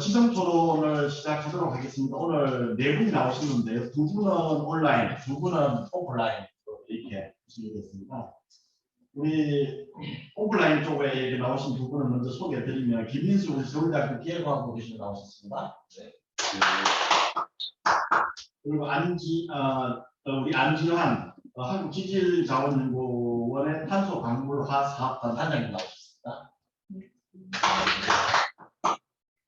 지성 토론을 시작하도록 하겠습니다. 오늘 네 분이 나오셨는데요. 두 분은 온라인, 두 분은 오프라인 이렇게 진행됐습니다. 우리 오프라인 쪽에 이렇게 나오신 두 분은 먼저 소개해드리면 김민수 우리 서울대학교 기계과학부 교수 나오셨습니다. 네. 그리고 우리 안지환 한국지질자원연구원의 탄소광물화사업단 단장님 나오셨습니다.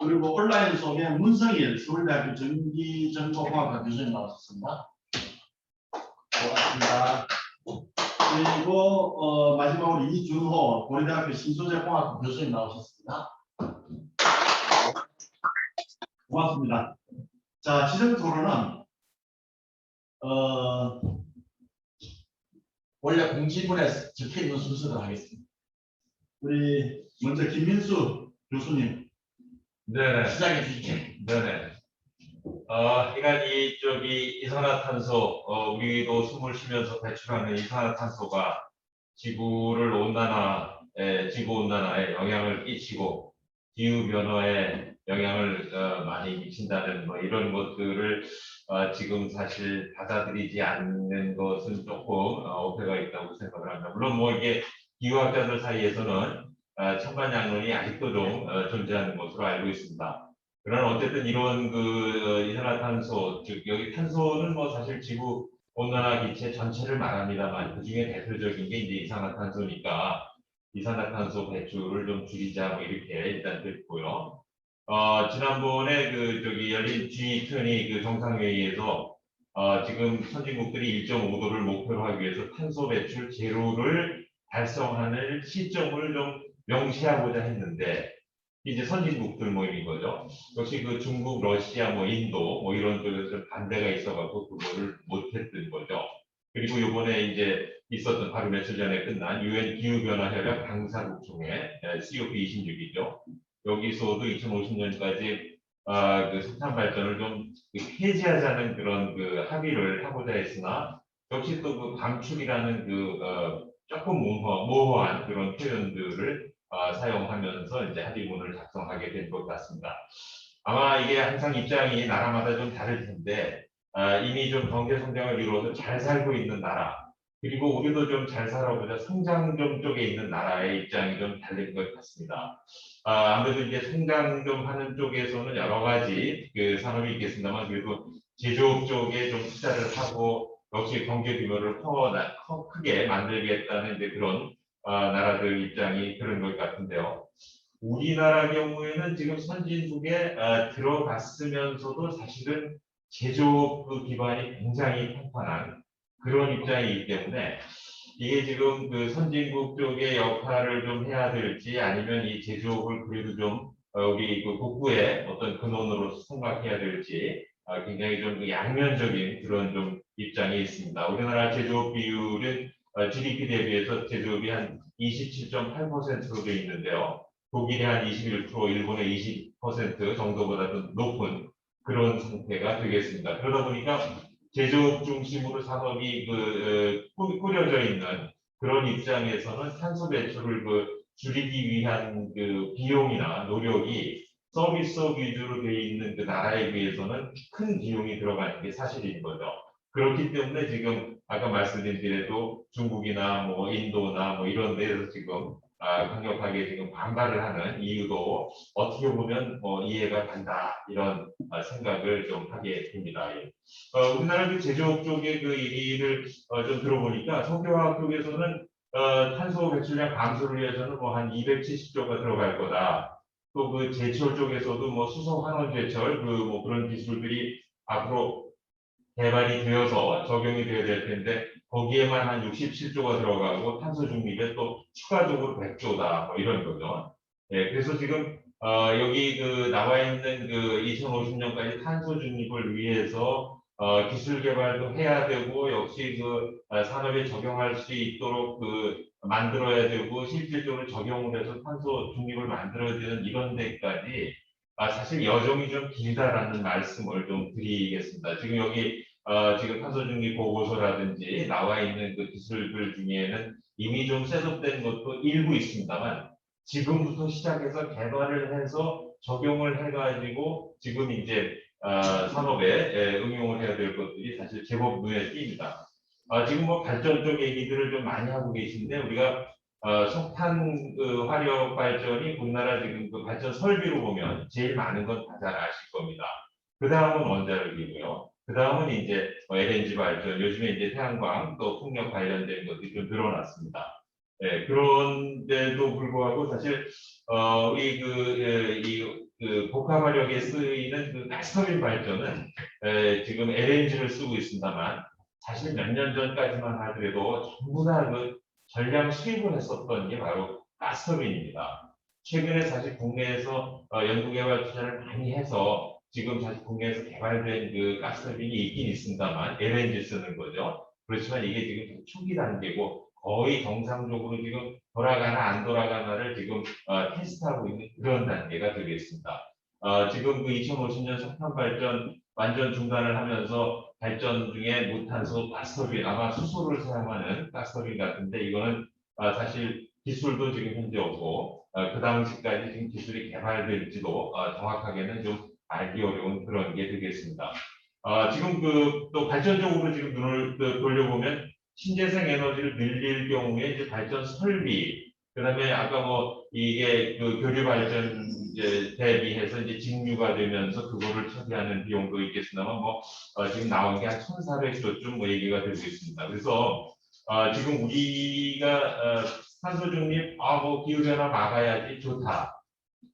그리고 온라인 속에 문성일 서울대학교 전기정보공학과 교수님 나오셨습니다. 고맙습니다. 그리고 마지막으로 이준호 고려대학교 신소재공학과 교수님 나오셨습니다. 고맙습니다. 자, 지정토론은 원래 공지문에 적혀있는 순서대로 하겠습니다. 우리 먼저 김민수 교수님 네네. 시작해 주시죠. 네네. 그러니까 이쪽이 이산화탄소, 우리도 숨을 쉬면서 배출하는 이산화탄소가 지구 온난화에 영향을 끼치고 기후 변화에 영향을 많이 미친다는 뭐 이런 것들을 지금 사실 받아들이지 않는 것은 조금 오해가 있다고 생각을 합니다. 물론 뭐 이게 기후학자들 사이에서는 천반양론이 아직도 좀 존재하는 것으로 알고 있습니다. 그러나 어쨌든 이런 이산화탄소, 즉 여기 탄소는 뭐 사실 지구 온난화 기체 전체를 말합니다만 그 중에 대표적인 게 이제 이산화탄소니까 이산화탄소 배출을 좀 줄이자 뭐 이렇게 일단 됐고요. 지난번에 열린 G20 정상회의에서 지금 선진국들이 1.5도를 목표로 하기 위해서 탄소 배출 제로를 달성하는 시점을 좀 명시하고자 했는데 이제 선진국들 모임인 거죠. 역시 중국, 러시아, 인도 이런 쪽에서 반대가 있어갖고 그거를 못했던 거죠. 그리고 이번에 이제 있었던 바로 며칠 전에 끝난 UN 기후변화 협약 당사국 중에 COP26이죠. 여기서도 2050년까지 석탄 발전을 좀 폐지하자는 그런 합의를 하고자 했으나 역시 또 감축이라는 조금 모호한 그런 표현들을 사용하면서 이제 합의문을 작성하게 된 것 같습니다. 아마 이게 항상 입장이 나라마다 좀 다를 텐데 이미 좀 경제 성장을 이루어서 잘 살고 있는 나라 그리고 우리도 좀 잘 살아보자 성장 좀 쪽에 있는 나라의 입장이 좀 다른 것 같습니다. 아무래도 이제 성장 좀 하는 쪽에서는 여러 가지 산업이 있겠습니다만 그래도 제조업 쪽에 좀 투자를 하고 역시 경제 규모를 크게 만들겠다는 이제 그런 나라들 입장이 그런 것 같은데요. 우리나라 경우에는 지금 선진국에 들어갔으면서도 사실은 제조업 기반이 굉장히 평판한 그런 입장이기 때문에 이게 지금 선진국 쪽의 역할을 좀 해야 될지 아니면 이 제조업을 그래도 좀 우리 국부의 어떤 근원으로 생각해야 될지 굉장히 좀 양면적인 그런 좀 입장이 있습니다. 우리나라 제조업 비율은 GDP 대비해서 제조업이 한 27.8%로 되어 있는데요. 독일이 한 21%, 일본의 20% 정도보다 더 높은 그런 상태가 되겠습니다. 그러다 보니까 제조업 중심으로 산업이 꾸려져 있는 그런 입장에서는 탄소 배출을 줄이기 위한 비용이나 노력이 서비스업 위주로 되어 있는 나라에 비해서는 큰 비용이 들어가는 게 사실인 거죠. 그렇기 때문에 지금 아까 말씀드린 대로 중국이나 인도나 이런 데에서 지금 강력하게 지금 반발을 하는 이유도 어떻게 보면 이해가 간다 이런 생각을 좀 하게 됩니다. 우리나라 제조업 쪽의 일을 좀 들어보니까 석유화학 쪽에서는 탄소 배출량 감소를 위해서는 한 270조가 들어갈 거다. 또 제철 쪽에서도 수소 환원 제철 그런 기술들이 앞으로 개발이 되어서 적용이 되어야 될 텐데 거기에만 한 67조가 들어가고 탄소 중립에 또 추가적으로 100조다 이런 거죠. 네, 그래서 지금 여기 나와 있는 2050년까지 탄소 중립을 위해서 기술 개발도 해야 되고 역시 산업에 적용할 수 있도록 만들어야 되고 실질적으로 적용을 해서 탄소 중립을 만들어야 되는 이런 데까지 사실 여정이 좀 길다라는 말씀을 좀 드리겠습니다. 지금 여기 지금 탄소 중립 보고서라든지 나와 있는 기술들 중에는 이미 좀 셋업된 것도 일부 있습니다만 지금부터 시작해서 개발을 해서 적용을 해가지고 지금 이제 산업에 응용을 해야 될 것들이 사실 제법 눈에 띕니다. 지금 뭐 발전 쪽 얘기들을 좀 많이 하고 계신데 우리가 석탄 화력 발전이 우리나라 지금 그 발전 설비로 보면 제일 많은 건 다 잘 아실 겁니다. 그 다음은 원자력이고요. 그 다음은 이제 LNG 발전, 요즘에 이제 태양광 또 풍력 관련된 것들이 좀 늘어났습니다. 네, 그런데도 불구하고 사실 우리 그 복합 화력에 쓰이는 그 가스터빈 발전은 지금 LNG를 쓰고 있습니다만 사실 몇 년 전까지만 하더라도 전부 다 그 전량 수입을 했었던 게 바로 가스터빈입니다. 최근에 사실 국내에서 연구개발 투자를 많이 해서 지금 사실 국내에서 개발된 그 가스터빈이 있긴 있습니다만 LNG 쓰는 거죠. 그렇지만 이게 지금 초기 단계고 거의 정상적으로 지금 돌아가나 안 돌아가나를 지금 테스트하고 있는 그런 단계가 되겠습니다. 지금 그 2050년 석탄 발전 완전 중단을 하면서 발전 중에 무탄소 가스터빈, 아마 수소를 사용하는 가스터빈 같은데 이거는 사실 기술도 지금 현재 없고 그 당시까지 지금 기술이 개발될지도 정확하게는 좀 알기 어려운 그런 게 되겠습니다. 지금 그 또 발전적으로 지금 눈을 돌려보면 신재생 에너지를 늘릴 경우에 이제 발전 설비, 그다음에 아까 뭐 이게 그 교류 발전 이제 대비해서 이제 직류가 되면서 그거를 처리하는 비용도 있겠습니다만 뭐 지금 나온 게 한 1,400조쯤 뭐 얘기가 되고 있습니다. 그래서 지금 우리가 탄소 중립, 뭐 기후변화 막아야지 좋다.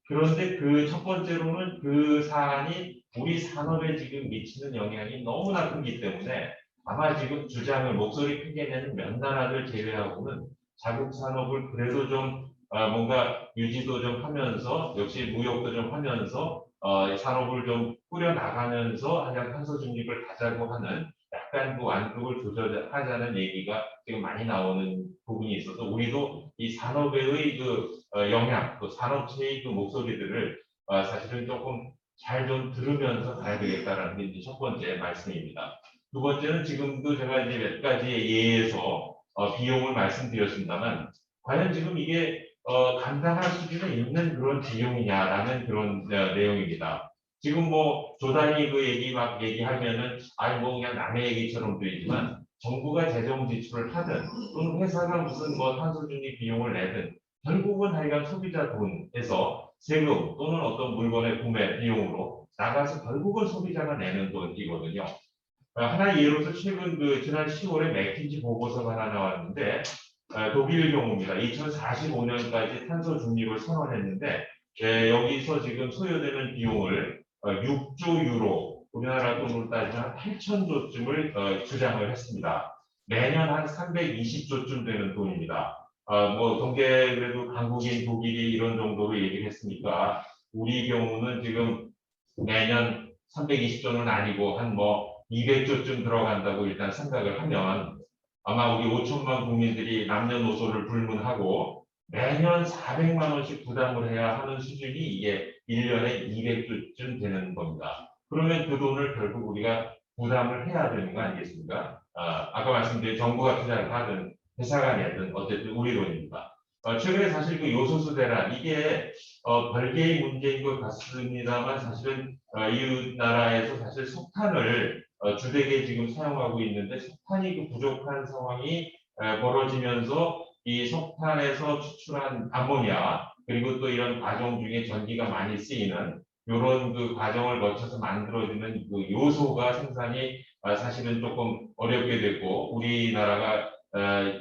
그런데 그 첫 번째로는 그 사안이 우리 산업에 지금 미치는 영향이 너무나 크기 때문에 아마 지금 주장을 목소리 크게 내는 몇 나라들 제외하고는 자국 산업을 그래도 좀 뭔가 유지도 좀 하면서 역시 무역도 좀 하면서 산업을 좀 꾸려 나가면서 한양 탄소 중립을 가자고 하는 약간 그 완급을 조절하자는 얘기가 지금 많이 나오는 부분이 있어서 우리도 이 산업의 그 영향, 또 산업체의 그 목소리들을 사실은 조금 잘 좀 들으면서 가야 되겠다라는 게 이제 첫 번째 말씀입니다. 두 번째는 지금도 제가 이제 몇 가지의 예에서 비용을 말씀드렸습니다만 과연 지금 이게 감당할 수준에 있는 그런 비용이냐라는 그런 내용입니다. 지금 뭐 조단위 그 얘기 막 얘기하면은 아니 뭐 그냥 남의 얘기처럼 들리지만 정부가 재정 지출을 하든 또는 회사가 무슨 뭐 탄소 중립 비용을 내든 결국은 하여간 소비자 돈에서 세금 또는 어떤 물건의 구매 비용으로 나가서 결국은 소비자가 내는 돈이거든요. 하나 예로서 최근 그 지난 10월에 맥킨지 보고서가 하나 나왔는데 독일 경우입니다. 2045년까지 탄소 중립을 선언했는데 여기서 지금 소요되는 비용을 6조 유로, 우리나라 돈으로 따지면 8천조쯤을 주장을 했습니다. 매년 한 320조쯤 되는 돈입니다. 뭐 동계 그래도 강국인 독일이 이런 정도로 얘기를 했으니까 우리 경우는 지금 매년 320조는 아니고 한 뭐 200조쯤 들어간다고 일단 생각을 하면 아마 우리 5천만 국민들이 남녀노소를 불문하고 매년 400만 원씩 부담을 해야 하는 수준이 이게 1년에 200조쯤 되는 겁니다. 그러면 그 돈을 결국 우리가 부담을 해야 되는 거 아니겠습니까? 아까 말씀드린 정부가 투자를 하든 회사가 내든 어쨌든 우리 돈입니다. 최근에 사실 그 요소수 대란 이게 별개의 문제인 것 같습니다만 사실은 이 나라에서 사실 석탄을 주되게 지금 사용하고 있는데 석탄이 그 부족한 상황이 벌어지면서 이 석탄에서 추출한 암모니아 그리고 또 이런 과정 중에 전기가 많이 쓰이는 이런 그 과정을 거쳐서 만들어지는 그 요소가 생산이 사실은 조금 어렵게 됐고 우리나라가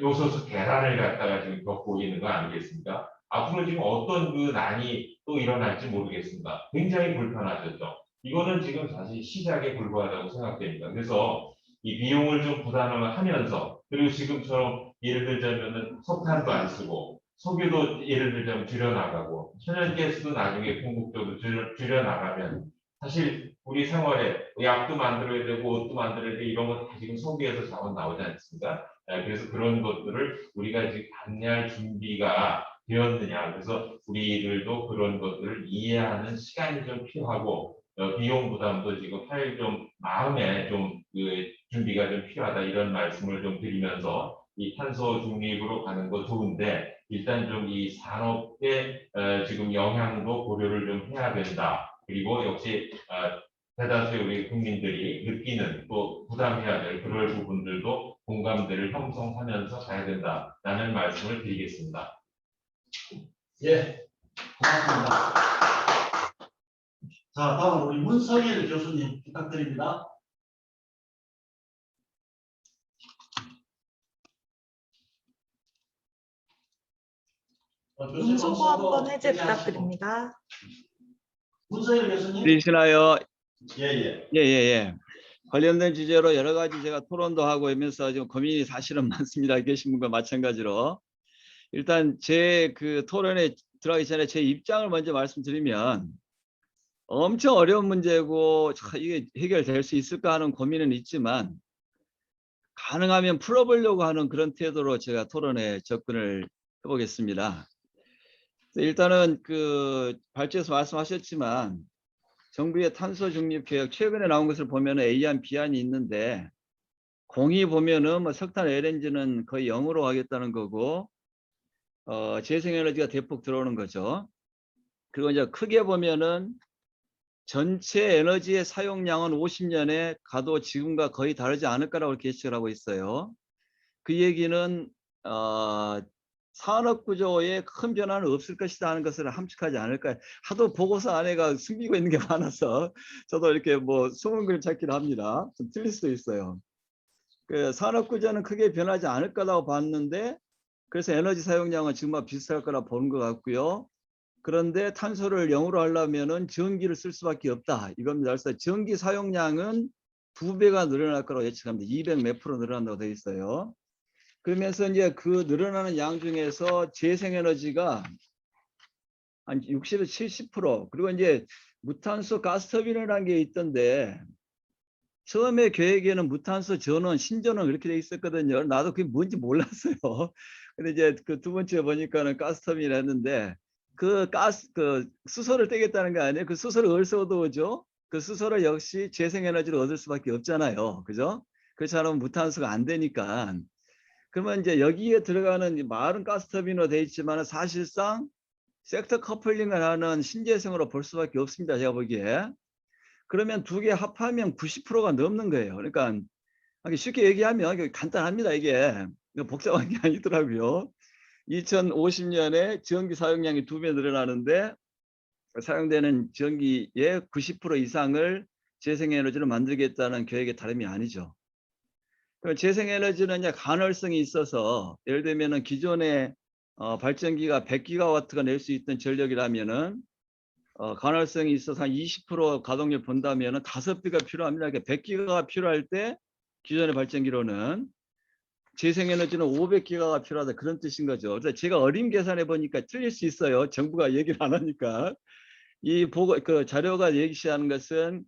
요소수 대란을 갖다가 지금 겪고 있는 거 아니겠습니까? 앞으로 지금 어떤 그 난이 또 일어날지 모르겠습니다. 굉장히 불편하셨죠. 이거는 지금 사실 시작에 불과하다고 생각됩니다. 그래서 이 비용을 좀 부담을 하면서 그리고 지금처럼 예를 들자면은 석탄도 안 쓰고 석유도 예를 들자면 줄여나가고 천연가스도 나중에 궁극적으로 줄여나가면 사실 우리 생활에 약도 만들어야 되고 옷도 만들어야 되고 이런 거 다 지금 석유에서 자원 나오지 않습니까? 그래서 그런 것들을 우리가 지금 감내할 준비가 되었느냐. 그래서 우리들도 그런 것들을 이해하는 시간이 좀 필요하고 비용 부담도 지금 할 좀 마음에 좀 그 준비가 좀 필요하다 이런 말씀을 좀 드리면서 이 탄소 중립으로 가는 거 좋은데 일단 좀 이 산업의 지금 영향도 고려를 좀 해야 된다. 그리고 역시 대다수의 우리 국민들이 느끼는 또 부담해야 될 그럴 부분들도 공감대를 형성하면서 가야 된다라는 말씀을 드리겠습니다. 예, 고맙습니다. 자, 다음은 우리 문성일 교수님 부탁드립니다. 음소거 한번 해제 부탁드립니다. 문성일 교수님. 들리시나요? 예. 예. 관련된 주제로 여러 가지 제가 토론도 하고 하면서 지금 고민이 사실은 많습니다. 계신 분과 마찬가지로. 일단 제 그 토론에 들어가기 전에 제 입장을 먼저 말씀드리면 엄청 어려운 문제고 이게 해결될 수 있을까 하는 고민은 있지만 가능하면 풀어보려고 하는 그런 태도로 제가 토론에 접근을 해보겠습니다. 일단은 그 발제에서 말씀하셨지만 정부의 탄소 중립 계획 최근에 나온 것을 보면은 A안, B안이 있는데 공이 보면은 뭐 석탄 LNG는 거의 0으로 하겠다는 거고 재생에너지가 대폭 들어오는 거죠. 그리고 이제 크게 보면은 전체 에너지의 사용량은 50년에 가도 지금과 거의 다르지 않을 거라고 예측을 하고 있어요. 그 얘기는 산업 구조에 큰 변화는 없을 것이다 하는 것을 함축하지 않을까요? 하도 보고서 안에가 숨기고 있는 게 많아서 저도 이렇게 뭐 숨은 그림 찾기를 합니다. 좀 틀릴 수도 있어요. 그 산업 구조는 크게 변하지 않을 거라고 봤는데 그래서 에너지 사용량은 지금과 비슷할 거라 보는 것 같고요. 그런데 탄소를 0으로 하려면은 전기를 쓸 수밖에 없다 이겁니다. 그래서 전기 사용량은 2배가 늘어날 거라고 예측합니다. 200 몇 프로 늘어난다고 되어 있어요. 그러면서 이제 그 늘어나는 양 중에서 재생에너지가 한 60에서 70% 그리고 이제 무탄소 가스터빈이라는 게 있던데 처음에 계획에는 무탄소 전원, 신전원 그렇게 돼 있었거든요. 나도 그게 뭔지 몰랐어요. 근데 이제 그 두 번째 보니까는 가스터빈을 했는데 그 수소를 떼겠다는 거 아니에요? 그 수소를 어디서 얻어오죠? 그 수소를 역시 재생에너지를 얻을 수밖에 없잖아요. 그죠? 그렇지 않으면 무탄소가 안 되니까. 그러면 이제 여기에 들어가는 말은 가스터빈으로 되어 있지만 사실상 섹터 커플링을 하는 신재생으로 볼 수밖에 없습니다. 제가 보기에. 그러면 두 개 합하면 90%가 넘는 거예요. 그러니까 쉽게 얘기하면 간단합니다. 이게 복잡한 게 아니더라고요. 2050년에 전기 사용량이 2배 늘어나는데 사용되는 전기의 90% 이상을 재생에너지로 만들겠다는 계획의 다름이 아니죠. 재생에너지는 가능성이 있어서 예를 들면은 기존의 발전기가 100기가와트가 낼 수 있던 전력이라면은 가능성이 있어서 한 20% 가동률 본다면은 5배가 필요합니다. 그러니까 100기가가 필요할 때 기존의 발전기로는 재생에너지는 500기가가 필요하다 그런 뜻인 거죠. 그래서 제가 어림 계산해 보니까 틀릴 수 있어요. 정부가 얘기를 안 하니까. 이 그 자료가 얘기하는 것은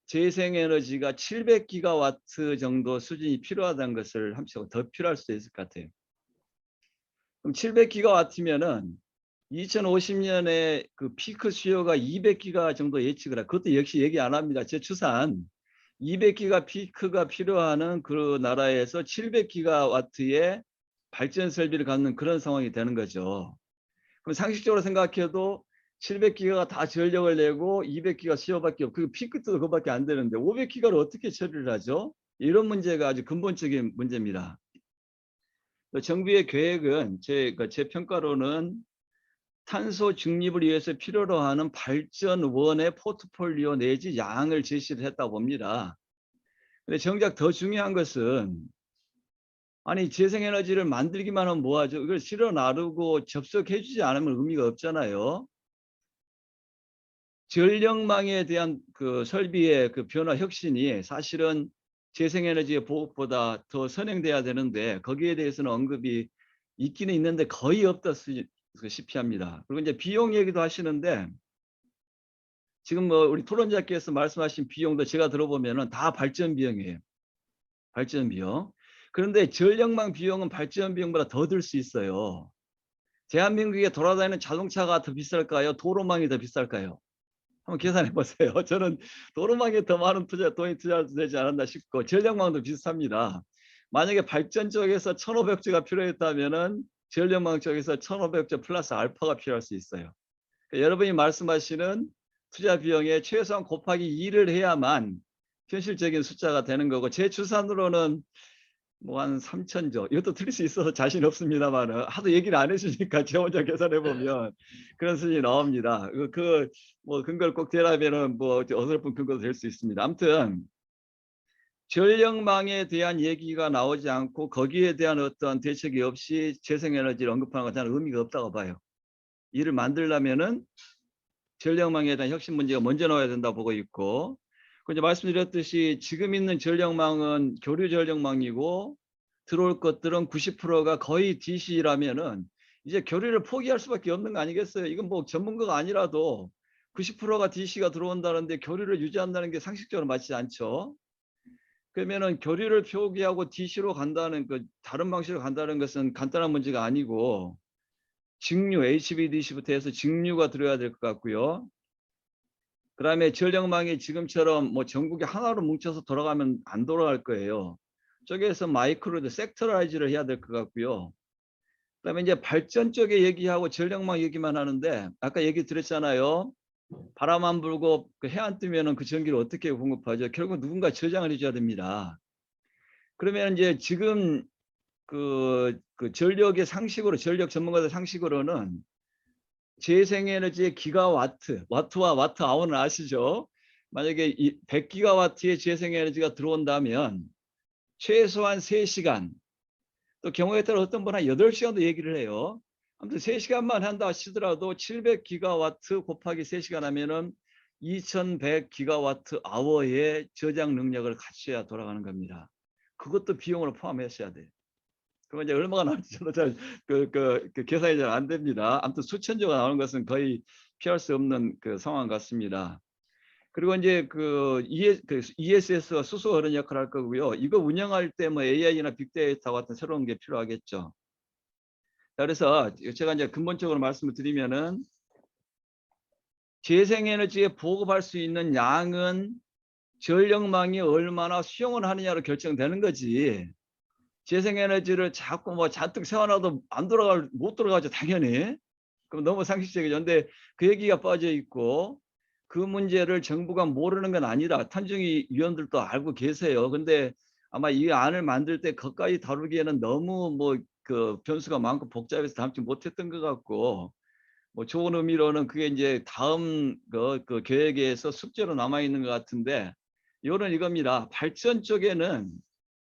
재생에너지가 700기가와트 정도 수준이 필요하다는 것을 함축하고 더 필요할 수도 있을 것 같아요. 그럼 700기가와트면은 2050년에 그 피크 수요가 200기가 정도 예측을 하고 그것도 역시 얘기 안 합니다. 제 추산 200기가 피크가 필요한 그 나라에서 700기가와트의 발전 설비를 갖는 그런 상황이 되는 거죠. 그럼 상식적으로 생각해도 700기가가 다 전력을 내고 200기가 수요밖에 없고 그 피크도 그거밖에 안 되는데 500기가를 어떻게 처리를 하죠? 이런 문제가 아주 근본적인 문제입니다. 정부의 계획은 제 평가로는 탄소 중립을 위해서 필요로 하는 발전원의 포트폴리오 내지 양을 제시를 했다고 봅니다. 근데 정작 더 중요한 것은 아니 재생에너지를 만들기만 하면 뭐하죠? 이걸 실어 나르고 접속해 주지 않으면 의미가 없잖아요. 전력망에 대한 그 설비의 그 변화 혁신이 사실은 재생에너지의 보급보다 더 선행돼야 되는데 거기에 대해서는 언급이 있기는 있는데 거의 없다시피 합니다. 그리고 이제 비용 얘기도 하시는데 지금 뭐 우리 토론자께서 말씀하신 비용도 제가 들어보면은 다 발전 비용이에요. 발전 비용. 그런데 전력망 비용은 발전 비용보다 더 들 수 있어요. 대한민국에 돌아다니는 자동차가 더 비쌀까요? 도로망이 더 비쌀까요? 한번 계산해 보세요. 저는 도로망에 더 많은 돈이 투자되지 않았나 싶고 전력망도 비슷합니다. 만약에 발전 쪽에서 1,500주가 필요했다면은 전력망 쪽에서 1,500조 플러스 알파가 필요할 수 있어요. 그러니까 여러분이 말씀하시는 투자 비용에 최소한 곱하기 2를 해야만 현실적인 숫자가 되는 거고, 제 추산으로는 뭐 한 3,000조, 이것도 틀릴 수 있어서 자신 없습니다만 하도 얘기를 안 해주니까 제 혼자 계산해 보면 그런 수준이 나옵니다. 뭐 근거를 꼭 대라면은 뭐 어설픈 근거도 될 수 있습니다. 아무튼 전력망에 대한 얘기가 나오지 않고 거기에 대한 어떤 대책이 없이 재생에너지를 언급하는 건 저는 의미가 없다고 봐요. 이를 만들려면은 전력망에 대한 혁신 문제가 먼저 나와야 된다고 보고 있고, 이제 말씀드렸듯이 지금 있는 전력망은 교류 전력망이고 들어올 것들은 90%가 거의 DC라면은 이제 교류를 포기할 수밖에 없는 거 아니겠어요? 이건 뭐 전문가가 아니라도 90%가 DC가 들어온다는데 교류를 유지한다는 게 상식적으로 맞지 않죠. 그러면은 교류를 포기하고 DC로 간다는 다른 방식으로 간다는 것은 간단한 문제가 아니고, 직류 HVDC부터 해서 직류가 들어야 될 것 같고요. 그다음에 전력망이 지금처럼 뭐 전국에 하나로 뭉쳐서 돌아가면 안 돌아갈 거예요. 저기에서 마이크로드 섹터라이즈를 해야 될 것 같고요. 그다음에 이제 발전 쪽에 얘기하고 전력망 얘기만 하는데, 아까 얘기 드렸잖아요. 바람 안 불고 해 안 뜨면은 그 전기를 어떻게 공급하죠? 결국 누군가 저장을 해줘야 됩니다. 그러면 이제 지금 그 전력의 상식으로, 전력 전문가들 상식으로는 재생에너지의 기가와트, 와트와 와트 아워는 아시죠? 만약에 100기가와트의 재생에너지가 들어온다면 최소한 3시간, 또 경우에 따라 어떤 분은 한 8시간도 얘기를 해요. 아무튼 3시간만 한다 하시더라도 700기가와트 곱하기 3시간 하면은 2100기가와트 아워의 저장 능력을 갖춰야 돌아가는 겁니다. 그것도 비용으로 포함하셔야 돼요. 그럼 이제 얼마가 나올지 저도 잘 계산이 잘 안 됩니다. 아무튼 수천조가 나오는 것은 거의 피할 수 없는 상황 같습니다. 그리고 이제 ESS가 수소 그런 역할을 할 거고요. 이거 운영할 때 뭐 AI나 빅데이터 같은 새로운 게 필요하겠죠. 그래서 제가 이제 근본적으로 말씀을 드리면은, 재생에너지에 보급할 수 있는 양은 전력망이 얼마나 수용을 하느냐로 결정되는 거지, 재생에너지를 자꾸 뭐 잔뜩 세워놔도 못 돌아가죠, 당연히. 그럼 너무 상식적이죠. 근데 그 얘기가 빠져 있고, 그 문제를 정부가 모르는 건 아니다. 탄중위 위원들도 알고 계세요. 근데 아마 이 안을 만들 때 가까이 다루기에는 너무 변수가 많고 복잡해서 담지 못했던 것 같고, 뭐 좋은 의미로는 그게 이제 다음 그 계획에서 숙제로 남아 있는 것 같은데, 이거는 이겁니다. 발전 쪽에는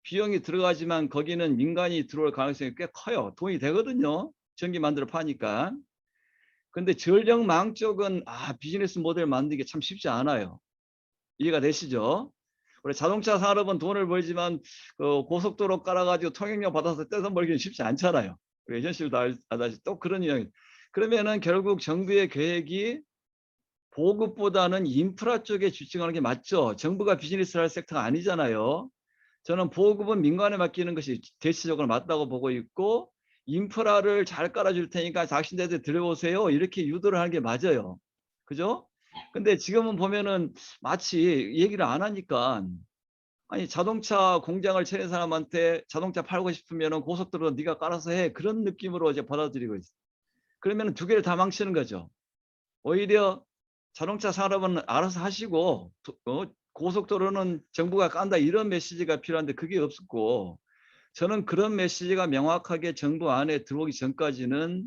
비용이 들어가지만 거기는 민간이 들어올 가능성이 꽤 커요. 돈이 되거든요, 전기 만들어 파니까. 근데 전력망 쪽은 비즈니스 모델 만들기 참 쉽지 않아요. 이해가 되시죠? 우리 자동차 산업은 돈을 벌지만 고속도로 깔아가지고 통행료 받아서 떼서 벌기는 쉽지 않잖아요. 우리 현실도 알다시피 또 그런 이야기. 그러면은 결국 정부의 계획이 보급보다는 인프라 쪽에 집중하는 게 맞죠. 정부가 비즈니스를 할 섹터가 아니잖아요. 저는 보급은 민간에 맡기는 것이 대체적으로 맞다고 보고 있고, 인프라를 잘 깔아줄 테니까 당신네들 들어오세요, 이렇게 유도를 하는 게 맞아요. 그죠? 근데 지금은 보면은 마치 얘기를 안 하니까, 아니 자동차 공장을 차린 사람한테 자동차 팔고 싶으면은 고속도로 네가 깔아서 해, 그런 느낌으로 이제 받아들이고 있어요. 그러면은 두 개를 다 망치는 거죠. 오히려 자동차 산업은 알아서 하시고 고속도로는 정부가 깐다, 이런 메시지가 필요한데 그게 없었고, 저는 그런 메시지가 명확하게 정부 안에 들어오기 전까지는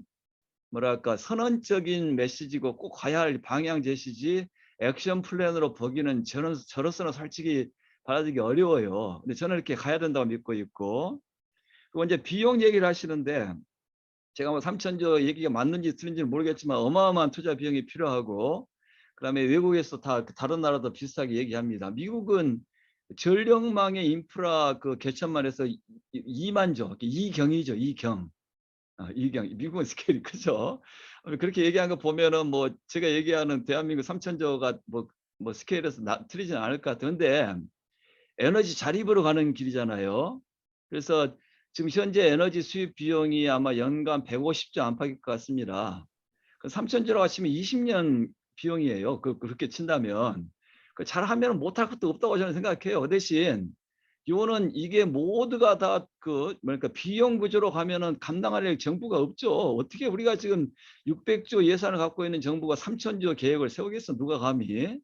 뭐랄까 선언적인 메시지고 꼭 가야 할 방향 제시지 액션 플랜으로 보기는 저로서는 솔직히 받아들이기 어려워요. 근데 저는 이렇게 가야 된다고 믿고 있고, 그리고 이제 비용 얘기를 하시는데, 제가 뭐 3,000조 얘기가 맞는지 틀린지는 모르겠지만 어마어마한 투자 비용이 필요하고, 그다음에 외국에서 다 다른 나라도 비슷하게 얘기합니다. 미국은 전력망의 인프라 개천만 해서 2만조, 이경이죠, 이경. 이경. 미국은 스케일이 크죠. 그렇게 얘기한 거 보면은 뭐 제가 얘기하는 대한민국 3,000조가 뭐 스케일에서 틀리지는 않을 것 같아요. 근데 에너지 자립으로 가는 길이잖아요. 그래서 지금 현재 에너지 수입 비용이 아마 연간 150조 안팎일 것 같습니다. 3,000조라고 하시면 20년 비용이에요. 그렇게 친다면. 잘하면 못할 것도 없다고 저는 생각해요. 그 대신 요는 이게 모두가 다 그 뭐랄까 비용 구조로 가면은 감당할 정부가 없죠. 어떻게 우리가 지금 600조 예산을 갖고 있는 정부가 3,000조 계획을 세우겠어? 누가 감히?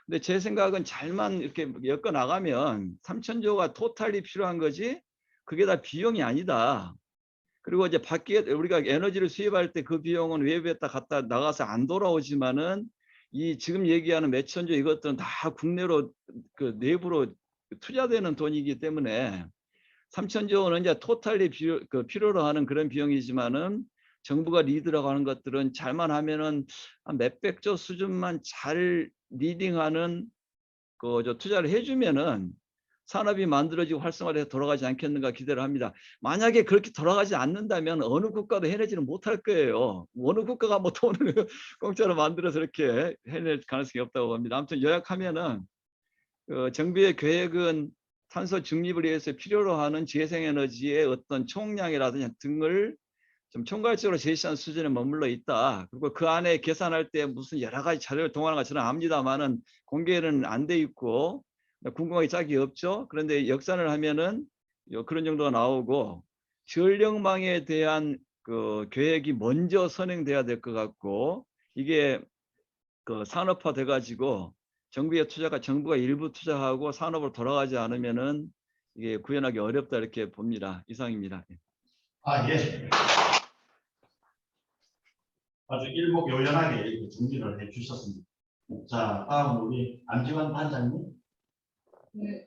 근데 제 생각은 잘만 이렇게 엮어 나가면 3,000조가 토탈이 필요한 거지. 그게 다 비용이 아니다. 그리고 이제 밖에 우리가 에너지를 수입할 때 그 비용은 외부에다 갖다 나가서 안 돌아오지만은 이 지금 얘기하는 몇천조 이것들은 다 국내로 그 내부로 투자되는 돈이기 때문에 3,000조 원은 이제 토탈리 필요로 하는 그런 비용이지만은 정부가 리드라고 하는 것들은 잘만 하면은 한 몇백조 수준만 잘 리딩하는 그 투자를 해주면은 산업이 만들어지고 활성화돼서 돌아가지 않겠는가 기대를 합니다. 만약에 그렇게 돌아가지 않는다면 어느 국가도 해내지는 못할 거예요. 어느 국가가 뭐 돈을 공짜로 만들어서 이렇게 해낼 가능성이 없다고 봅니다. 아무튼 요약하면은 정부의 계획은 탄소 중립을 위해서 필요로 하는 재생에너지의 어떤 총량이라든지 등을 좀 총괄적으로 제시한 수준에 머물러 있다. 그리고 그 안에 계산할 때 무슨 여러 가지 자료를 동원한 것처럼 압니다만은 공개는 안 돼 있고 궁금하기 짝이 없죠. 그런데 역산을 하면은 그런 정도가 나오고 전력망에 대한 그 계획이 먼저 선행돼야 될 것 같고 이게 그 산업화 돼가지고 정부가 일부 투자하고 산업으로 돌아가지 않으면은 이게 구현하기 어렵다 이렇게 봅니다. 이상입니다. 아, 예. 아주 일목요연하게 이렇게 정리를 해주셨습니다. 자, 다음 우리 안지원 단장님. 네,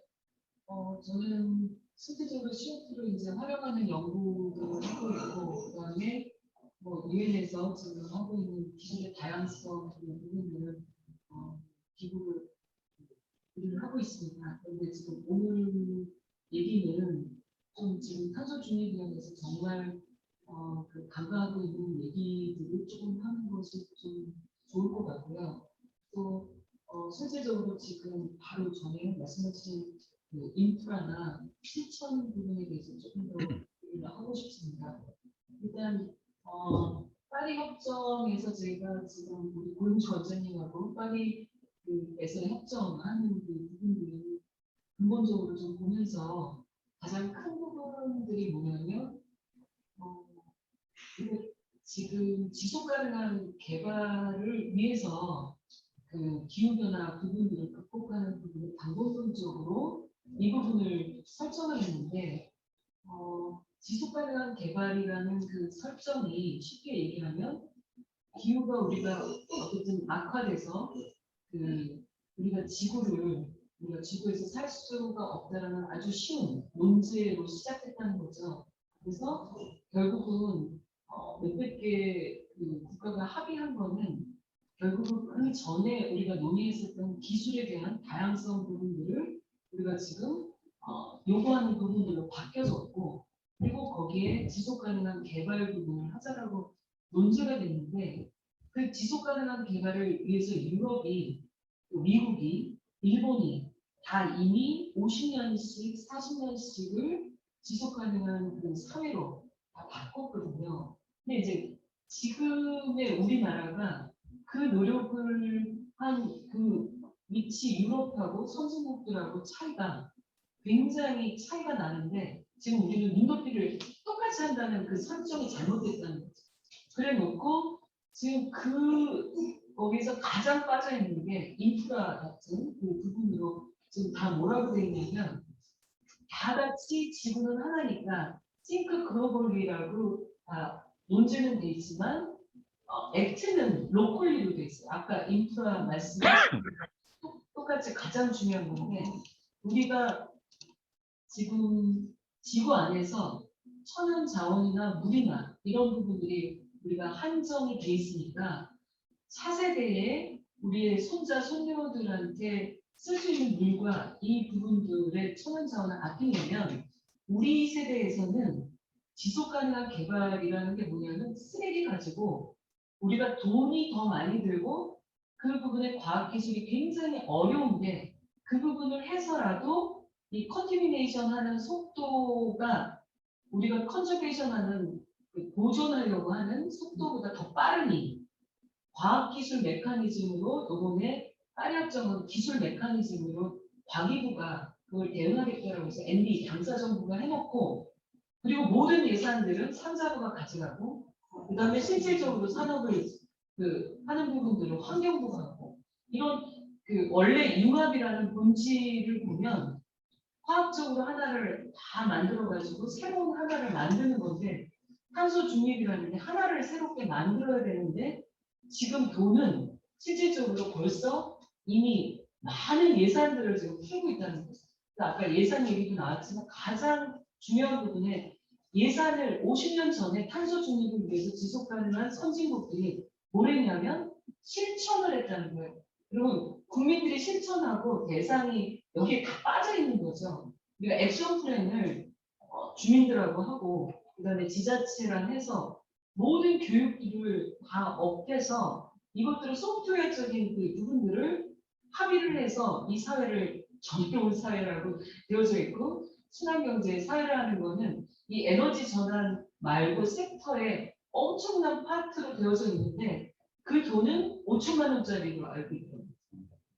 저는 실질적으로 CO2를 이제 활용하는 연구를 하고 있고, 그다음에 뭐 유엔에서 지금 하고 있는 기술의 다양성 부분들을 기부를 우리는 하고 있습니다. 그런데 지금 오늘 얘기는 좀 지금 탄소 중립 관련해서 정말 그 강조하고 있는 얘기들을 조금 하는 것이 좀 좋을 것 같고요. 또 실질적으로 지금 바로 전에 말씀하신 그 인프라나 실천 부분에 대해서 조금 더 얘기를 하고 싶습니다. 일단 파리 협정에서 저희가 지금 우리 고윤주 원장님하고 파리에서 협정하는 그 부분들이 근본적으로 좀 보면서 가장 큰 부분들이 뭐냐면 지금 지속 가능한 개발을 위해서 그 기후변화 부분들을 극복하는 부분을 방법론적으로 이 부분을 설정을 했는데 지속 가능한 개발이라는 그 설정이 쉽게 얘기하면 기후가 우리가 어쨌든 악화돼서 그 우리가 지구에서 살 수가 없다라는 아주 쉬운 논제로 시작했다는 거죠. 그래서 결국은 몇백 개 그 국가가 합의한 거는 결국은 그 전에 우리가 논의했었던 기술에 대한 다양성 부분들을 우리가 지금 요구하는 부분들로 바뀌어졌고, 그리고 거기에 지속 가능한 개발 부분을 하자라고 논제가 됐는데, 그 지속 가능한 개발을 위해서 유럽이, 미국이, 일본이 다 이미 50년씩, 40년씩을 지속 가능한 그 사회로 다 바꿨거든요. 근데 이제 지금의 우리나라가 그 노력을 한 그 위치 유럽하고 선진국들하고 굉장히 차이가 나는데 지금 우리는 눈높이를 똑같이 한다는 그 설정이 잘못됐다는 거죠. 그래 놓고 지금 거기서 가장 빠져 있는 게 인프라 같은 그 부분으로 지금 다 뭐라고 되어 있냐면 다 같이 지구는 하나니까 싱크 글로벌리라고 다 논제는 돼 있지만 액트는 로컬리로 돼 있어요. 아까 인프라 말씀하신 똑같이 가장 중요한 건데 우리가 지금 지구 안에서 천연 자원이나 물이나 이런 부분들이 우리가 한정이 돼 있으니까 차세대에 우리의 손자 손녀들한테 쓸 수 있는 물과 이 부분들의 천연 자원을 아끼려면 우리 세대에서는 지속 가능한 개발이라는 게 뭐냐면 쓰레기 가지고 우리가 돈이 더 많이 들고 그 부분의 과학 기술이 굉장히 어려운데 그 부분을 해서라도 이 컨티미네이션 하는 속도가 우리가 컨저베이션 하는 보존하려고 하는 속도보다 더 빠르니 과학기술 메커니즘으로 이번에 파리 협정은 기술 메커니즘으로 과기부가 그걸 대응하겠다라고 해서 ND 당사정부가 해놓고 그리고 모든 예산들은 3사부가 가져가고 그다음에 실질적으로 산업을 하는 부분들은 환경부가 하고 이런 원래 융합이라는 본질을 보면 화학적으로 하나를 다 만들어가지고 새로운 하나를 만드는 건데 탄소 중립이라는 게 하나를 새롭게 만들어야 되는데 지금 돈은 실질적으로 벌써 이미 많은 예산들을 지금 풀고 있다는 거죠. 아까 예산 얘기도 나왔지만 가장 중요한 부분에 예산을 50년 전에 탄소 중립을 위해서 지속 가능한 선진국들이 뭘 했냐면 실천을 했다는 거예요. 그리고 국민들이 실천하고 대상이 여기에 다 빠져 있는 거죠. 우리가 액션 플랜을 주민들하고 하고 그다음에 지자체랑 해서 모든 교육들을 다 업해서 이것들을 소프트웨어적인 그 부분들을 합의를 해서 이 사회를 정의로운 사회라고 되어져 있고 친환경제 사회를 하는 거는 이 에너지 전환 말고 섹터에 엄청난 파트로 되어져 있는데 그 돈은 5천만 원짜리로 알고 있거든요.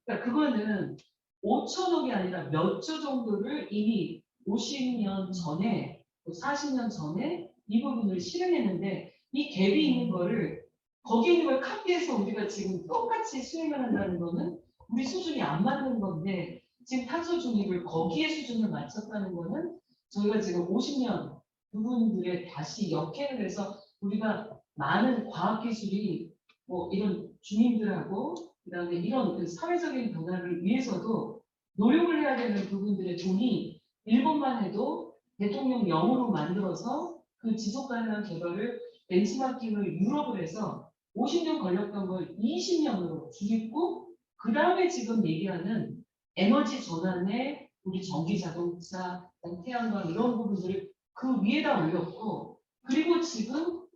그러니까 그거는 5천억이 아니라 몇 조 정도를 이미 50년 전에 40년 전에 이 부분을 실행했는데 이 갭이 있는 거를 거기 있는 걸 카피해서 우리가 지금 똑같이 수행을 한다는 거는 우리 수준이 안 맞는 건데 지금 탄소 중립을 거기에 수준을 맞췄다는 거는 저희가 지금 50년 부분들에 다시 역행을 해서 우리가 많은 과학기술이 뭐 이런 주민들하고 그다음에 이런 사회적인 변화를 위해서도 노력을 해야 되는 부분들의 돈이 일본만 해도 대통령 영으로 만들어서 그 지속가능한 개발을 벤치마킹을 유럽을 해서 50년 걸렸던 걸 20년으로 줄이고 그 다음에 지금 얘기하는 에너지 전환에 우리 전기 자동차, 태양광 이런 부분들을 그 위에다 올렸고 그리고 지금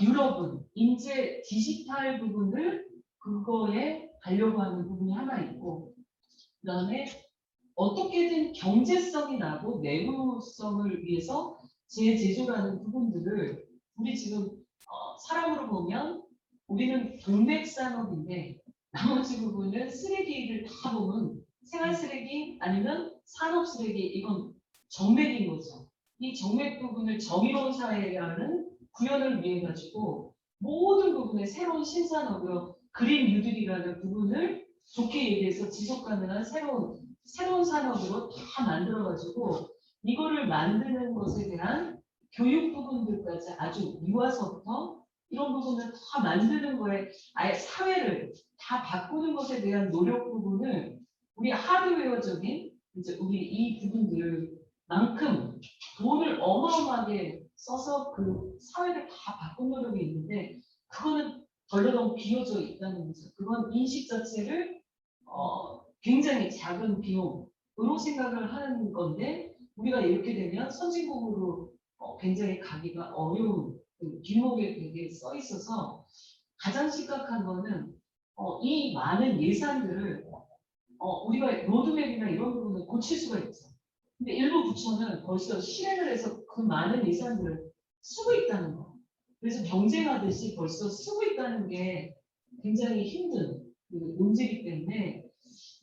유럽은 이제 디지털 부분을 그거에 가려고 하는 부분이 하나 있고 그다음에 어떻게든 경제성이 나고 내구성을 위해서 재제조라는 부분들을 우리 지금 사람으로 보면 우리는 동맥 산업인데 나머지 부분은 쓰레기를 다 보면 생활 쓰레기 아니면 산업 쓰레기 이건 정맥인 거죠. 이 정맥 부분을 정의로운 사회라는 구현을 위해 가지고 모든 부분에 새로운 신산업으로 그린 뉴딜이라는 부분을 좋게 얘기해서 지속 가능한 새로운 산업으로 다 만들어 가지고 이거를 만드는 것에 대한 교육 부분들까지 아주 유아서부터 이런 부분을 다 만드는 거에 아예 사회를 다 바꾸는 것에 대한 노력 부분을 우리 하드웨어적인 이제 우리 이 부분들만큼 돈을 어마어마하게 써서 그 사회를 다 바꾼 노력이 있는데 그거는 덜러덩 비어져 있다는 거죠. 그건 인식 자체를 굉장히 작은 비용으로 생각을 하는 건데 우리가 이렇게 되면 선진국으로 굉장히 가기가 어려운 그 뒷목에 되게 써 있어서 가장 심각한 거는 이 많은 예산들을 우리가 로드맵이나 이런 부분을 고칠 수가 있죠. 근데 일부 부처는 벌써 실행을 해서 그 많은 예산들을 쓰고 있다는 거. 그래서 경쟁하듯이 벌써 쓰고 있다는 게 굉장히 힘든 그 문제이기 때문에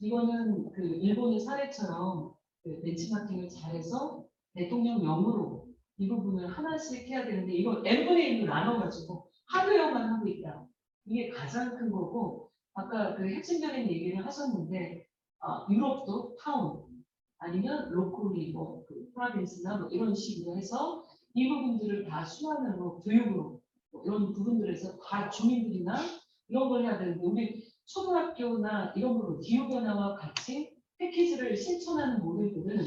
이거는 그 일본의 사례처럼 그 벤치마킹을 잘해서 대통령령으로 이 부분을 하나씩 해야 되는데 이거 n분의 1로 나눠가지고 하드웨어만 하고 있다. 이게 가장 큰 거고 아까 그 핵심적인 얘기를 하셨는데 유럽도 타운 아니면 로컬리 뭐그 프라빈스나 뭐 이런 식으로 해서 이 부분들을 다 순환으로 교육으로 뭐 이런 부분들에서 다 주민들이나 이런 걸 해야 되는데 우리 초등학교나 이런 부분 기후변화와 같이 패키지를 실천하는 모델들은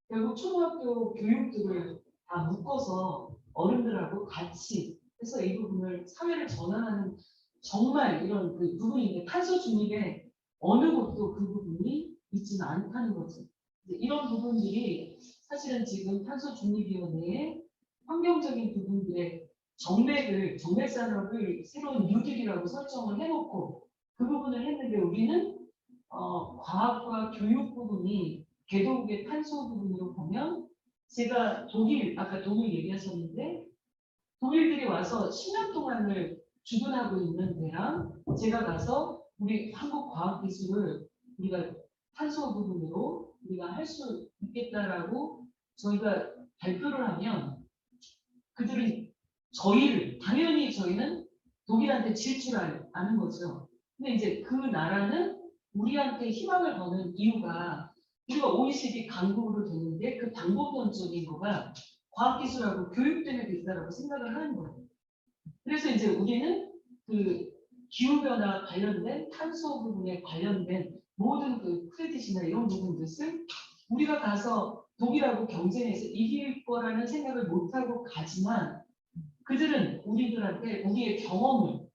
결국 초등학교 교육들을 다 묶어서 어른들하고 같이 해서 이 부분을 사회를 전환하는 정말 이런 그 부분인데 탄소 중립에 어느 곳도 그 부분이 있지는 않다는 거죠. 이런 부분들이 사실은 지금 탄소중립위원회의 환경적인 부분들의 정맥 산업을 새로운 뉴딜이라고 설정을 해놓고 그 부분을 했는데 우리는 과학과 교육 부분이 개도국의 탄소 부분으로 보면 제가 아까 독일 얘기하셨는데 독일들이 와서 10년 동안을 주둔하고 있는 데랑 제가 가서 우리 한국 과학기술을 우리가 탄소 부분으로 우리가 할 수 있겠다라고 저희가 발표를 하면 그들은 당연히 저희는 독일한테 질 줄 아는 거죠. 근데 이제 그 나라는 우리한테 희망을 거는 이유가 우리가 OECD 강국으로 됐는데 그 방법론적인 거가 과학기술하고 교육 때문에 됐다라고 생각을 하는 거예요. 그래서 이제 우리는 그 기후변화 관련된 탄소 부분에 관련된 모든 그 크레딧이나 이런 부분들을 우리가 가서 독일하고 경쟁해서 이길 거라는 생각을 못하고 가지만 그들은 우리들한테 우리의 경험을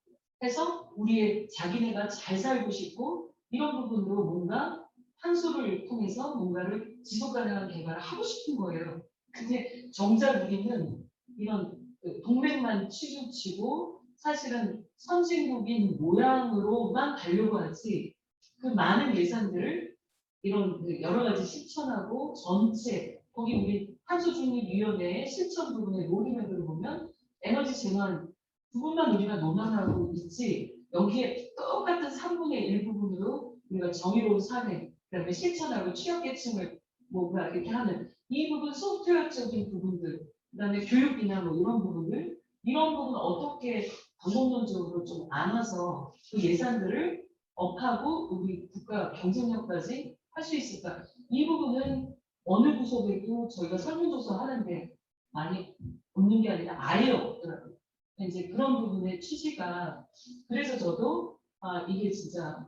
해서 우리의 자기네가 잘 살고 싶고 이런 부분으로 뭔가 탄소를 통해서 뭔가를 지속 가능한 개발을 하고 싶은 거예요. 근데 정작 우리는 이런 동맹만 치우치고 사실은 선진국인 모양으로만 가려고 하지 그 많은 예산들을 이런 여러 가지 실천하고 전체 거기 우리 탄소중립위원회의 실천 부분의 로드맵을 보면 에너지 재난 부분만 우리가 논란하고 있지 여기에 똑같은 3분의 1 부분으로 우리가 정의로운 사회 그다음에 실천하고 취약계층을 뭔가 이렇게 하는 이 부분 소프트웨어적인 부분들 그다음에 교육이나 뭐 이런 부분 어떻게 방법론적으로 좀 안아서 그 예산들을 업하고 우리 국가 경쟁력까지 할 수 있을까? 이 부분은 어느 부서에도 저희가 설문조사 하는데 많이 없는 게 아니라 아예 없더라고요. 이제 그런 부분의 취지가 그래서 저도 이게 진짜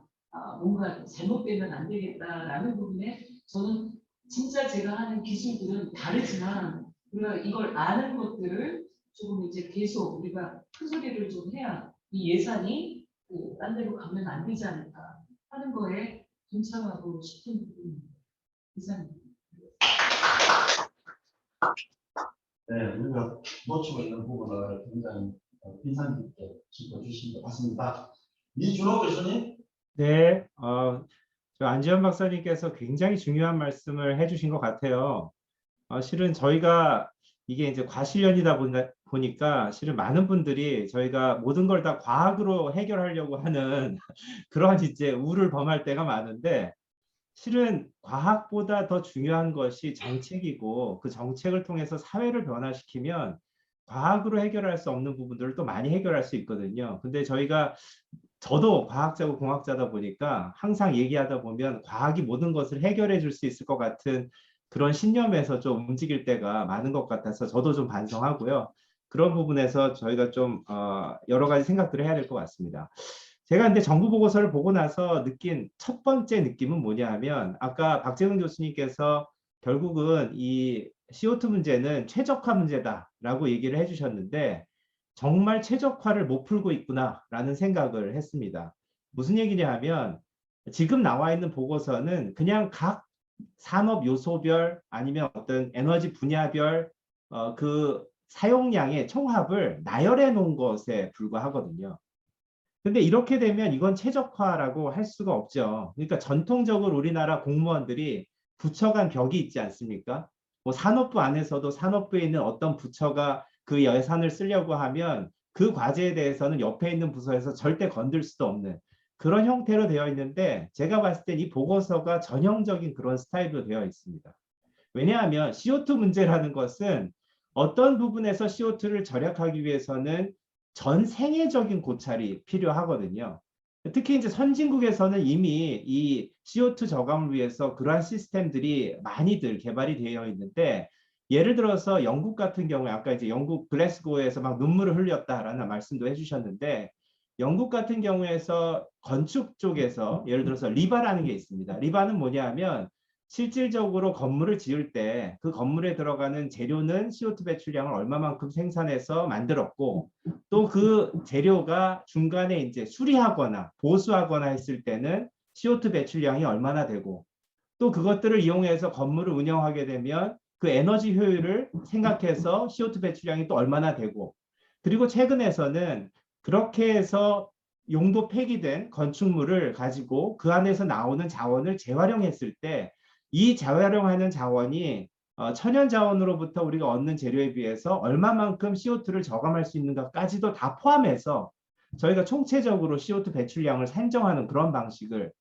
뭔가 잘못되면 안 되겠다라는 부분에 저는 진짜 제가 하는 기술들은 다르지만 우리가 이걸 아는 것들을 조금 이제 계속 우리가 큰 소리를 좀 해야 이 예산이 딴 데로 가면 안 되지 않을까 하는 거에 동참하고 싶은 부분입니다. 이상입니다. 네, 우리가 놓치고 있는 부분을 굉장히 인상 깊게 짚어주신 것 같습니다. 이준호 교수님. 네, 저 안지현 박사님께서 굉장히 중요한 말씀을 해주신 것 같아요. 실은 저희가 이게 이제 과실련이다 보니까 실은 많은 분들이 저희가 모든 걸 다 과학으로 해결하려고 하는 그런 이제 우를 범할 때가 많은데 실은 과학보다 더 중요한 것이 정책이고 그 정책을 통해서 사회를 변화시키면 과학으로 해결할 수 없는 부분들을 또 많이 해결할 수 있거든요. 근데 저도 과학자고 공학자다 보니까 항상 얘기하다 보면 과학이 모든 것을 해결해 줄 수 있을 것 같은 그런 신념에서 좀 움직일 때가 많은 것 같아서 저도 좀 반성하고요. 그런 부분에서 저희가 좀 여러 가지 생각들을 해야 될 것 같습니다. 제가 근데 정부 보고서를 보고 나서 느낀 첫 번째 느낌은 뭐냐 하면 아까 박재근 교수님께서 결국은 이 CO2 문제는 최적화 문제다라고 얘기를 해주셨는데 정말 최적화를 못 풀고 있구나라는 생각을 했습니다. 무슨 얘기냐 하면 지금 나와 있는 보고서는 그냥 각 산업 요소별 아니면 어떤 에너지 분야별 그 사용량의 총합을 나열해 놓은 것에 불과하거든요. 근데 이렇게 되면 이건 최적화라고 할 수가 없죠. 그러니까 전통적으로 우리나라 공무원들이 부처 간 벽이 있지 않습니까? 뭐 산업부 안에서도 산업부에 있는 어떤 부처가 그 예산을 쓰려고 하면 그 과제에 대해서는 옆에 있는 부서에서 절대 건들 수도 없는 그런 형태로 되어 있는데 제가 봤을 때 이 보고서가 전형적인 그런 스타일로 되어 있습니다. 왜냐하면 CO2 문제라는 것은 어떤 부분에서 CO2를 절약하기 위해서는 전 생애적인 고찰이 필요하거든요. 특히 이제 선진국에서는 이미 이 CO2 저감을 위해서 그러한 시스템들이 많이들 개발이 되어 있는데 예를 들어서 영국 같은 경우에 아까 이제 영국 글래스고에서 막 눈물을 흘렸다라는 말씀도 해주셨는데 영국 같은 경우에서 건축 쪽에서 예를 들어서 리바라는 게 있습니다. 리바는 뭐냐 하면 실질적으로 건물을 지을 때 그 건물에 들어가는 재료는 CO2 배출량을 얼마만큼 생산해서 만들었고 또 그 재료가 중간에 이제 수리하거나 보수하거나 했을 때는 CO2 배출량이 얼마나 되고 또 그것들을 이용해서 건물을 운영하게 되면 그 에너지 효율을 생각해서 CO2 배출량이 또 얼마나 되고 그리고 최근에서는 그렇게 해서 용도 폐기된 건축물을 가지고 그 안에서 나오는 자원을 재활용했을 때 이 재활용하는 자원이 천연 자원으로부터 우리가 얻는 재료에 비해서 얼마만큼 CO2를 저감할 수 있는가까지도 다 포함해서 저희가 총체적으로 CO2 배출량을 산정하는 그런 방식을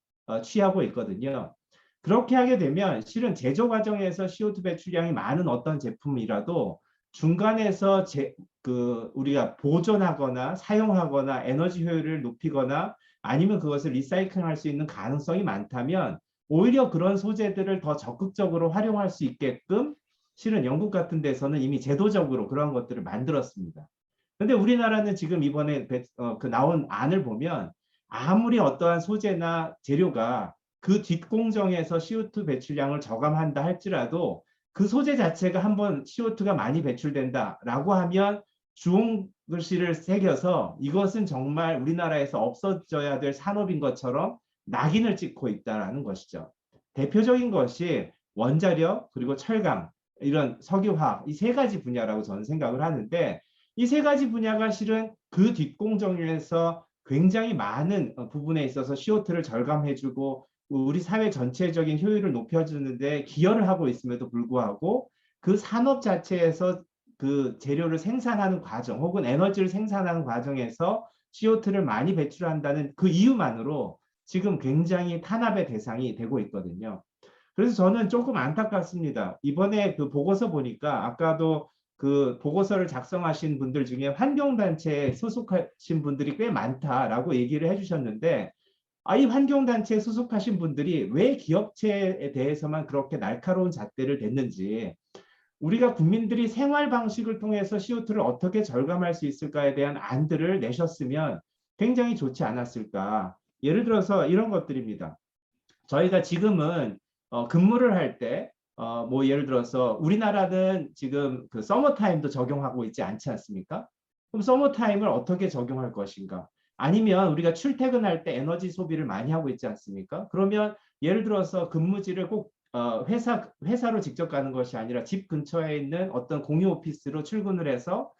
취하고 있거든요. 그렇게 하게 되면 실은 제조 과정에서 CO2 배출량이 많은 어떤 제품이라도 중간에서 우리가 보존하거나 사용하거나 에너지 효율을 높이거나 아니면 그것을 리사이클할 수 있는 가능성이 많다면 오히려 그런 소재들을 더 적극적으로 활용할 수 있게끔 실은 영국 같은 데서는 이미 제도적으로 그런 것들을 만들었습니다. 근데 우리나라는 지금 이번에 나온 안을 보면 아무리 어떠한 소재나 재료가 그 뒷공정에서 CO2 배출량을 저감한다 할지라도 그 소재 자체가 한번 CO2가 많이 배출된다라고 하면 주홍 글씨를 새겨서 이것은 정말 우리나라에서 없어져야 될 산업인 것처럼 낙인을 찍고 있다는 것이죠. 대표적인 것이 원자력 그리고 철강 이런 석유화학 이 세 가지 분야라고 저는 생각을 하는데 이 세 가지 분야가 실은 그 뒷공정에서 굉장히 많은 부분에 있어서 CO2를 절감해주고 우리 사회 전체적인 효율을 높여주는데 기여를 하고 있음에도 불구하고 그 산업 자체에서 그 재료를 생산하는 과정 혹은 에너지를 생산하는 과정에서 CO2를 많이 배출한다는 그 이유만으로 지금 굉장히 탄압의 대상이 되고 있거든요. 그래서 저는 조금 안타깝습니다. 이번에 그 보고서 보니까 아까도 그 보고서를 작성하신 분들 중에 환경단체에 소속하신 분들이 꽤 많다라고 얘기를 해주셨는데 이 환경단체에 소속하신 분들이 왜 기업체에 대해서만 그렇게 날카로운 잣대를 댔는지 우리가 국민들이 생활 방식을 통해서 CO2를 어떻게 절감할 수 있을까에 대한 안들을 내셨으면 굉장히 좋지 않았을까. 예를 들어서 이런 것들입니다. 저희가 지금은 근무를 할 때 뭐 예를 들어서 우리나라는 지금 그 서머타임도 적용하고 있지 않지 않습니까? 그럼 서머타임을 어떻게 적용할 것인가? 아니면 우리가 출퇴근할 때 에너지 소비를 많이 하고 있지 않습니까? 그러면 예를 들어서 근무지를 꼭 회사로 직접 가는 것이 아니라 집 근처에 있는 어떤 공유 오피스로 출근을 해서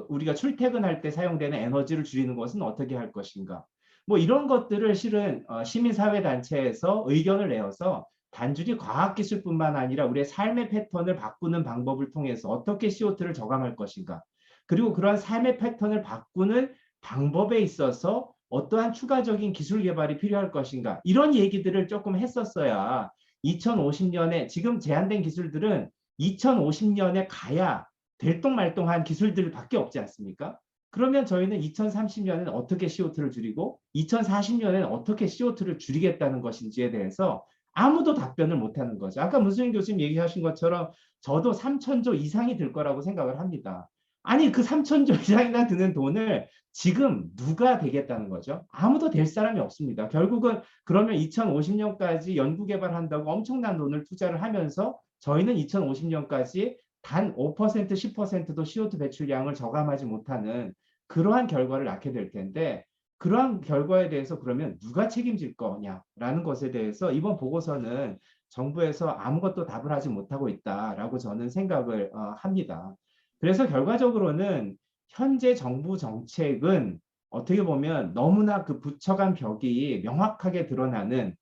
우리가 출퇴근할 때 사용되는 에너지를 줄이는 것은 어떻게 할 것인가? 뭐 이런 것들을 실은 시민사회단체에서 의견을 내어서 단순히 과학기술뿐만 아니라 우리의 삶의 패턴을 바꾸는 방법을 통해서 어떻게 CO2를 저감할 것인가. 그리고 그러한 삶의 패턴을 바꾸는 방법에 있어서 어떠한 추가적인 기술 개발이 필요할 것인가. 이런 얘기들을 조금 했었어야 2050년에 지금 제한된 기술들은 2050년에 가야 될똥말똥한 기술들밖에 없지 않습니까? 그러면 저희는 2030년에는 어떻게 CO2를 줄이고 2040년에는 어떻게 CO2를 줄이겠다는 것인지에 대해서 아무도 답변을 못하는 거죠. 아까 문수인 교수님 얘기하신 것처럼 저도 3천조 이상이 들 거라고 생각을 합니다. 아니 그 3천조 이상이나 드는 돈을 지금 누가 되겠다는 거죠? 아무도 될 사람이 없습니다. 결국은 그러면 2050년까지 연구개발한다고 엄청난 돈을 투자를 하면서 저희는 2050년까지 단 5%, 10%도 CO2 배출량을 저감하지 못하는 그러한 결과를 낳게 될 텐데 그러한 결과에 대해서 그러면 누가 책임질 거냐라는 것에 대해서 이번 보고서는 정부에서 아무것도 답을 하지 못하고 있다라고 저는 생각을 합니다. 그래서 결과적으로는 현재 정부 정책은 어떻게 보면 너무나 그 부처 간 벽이 명확하게 드러나는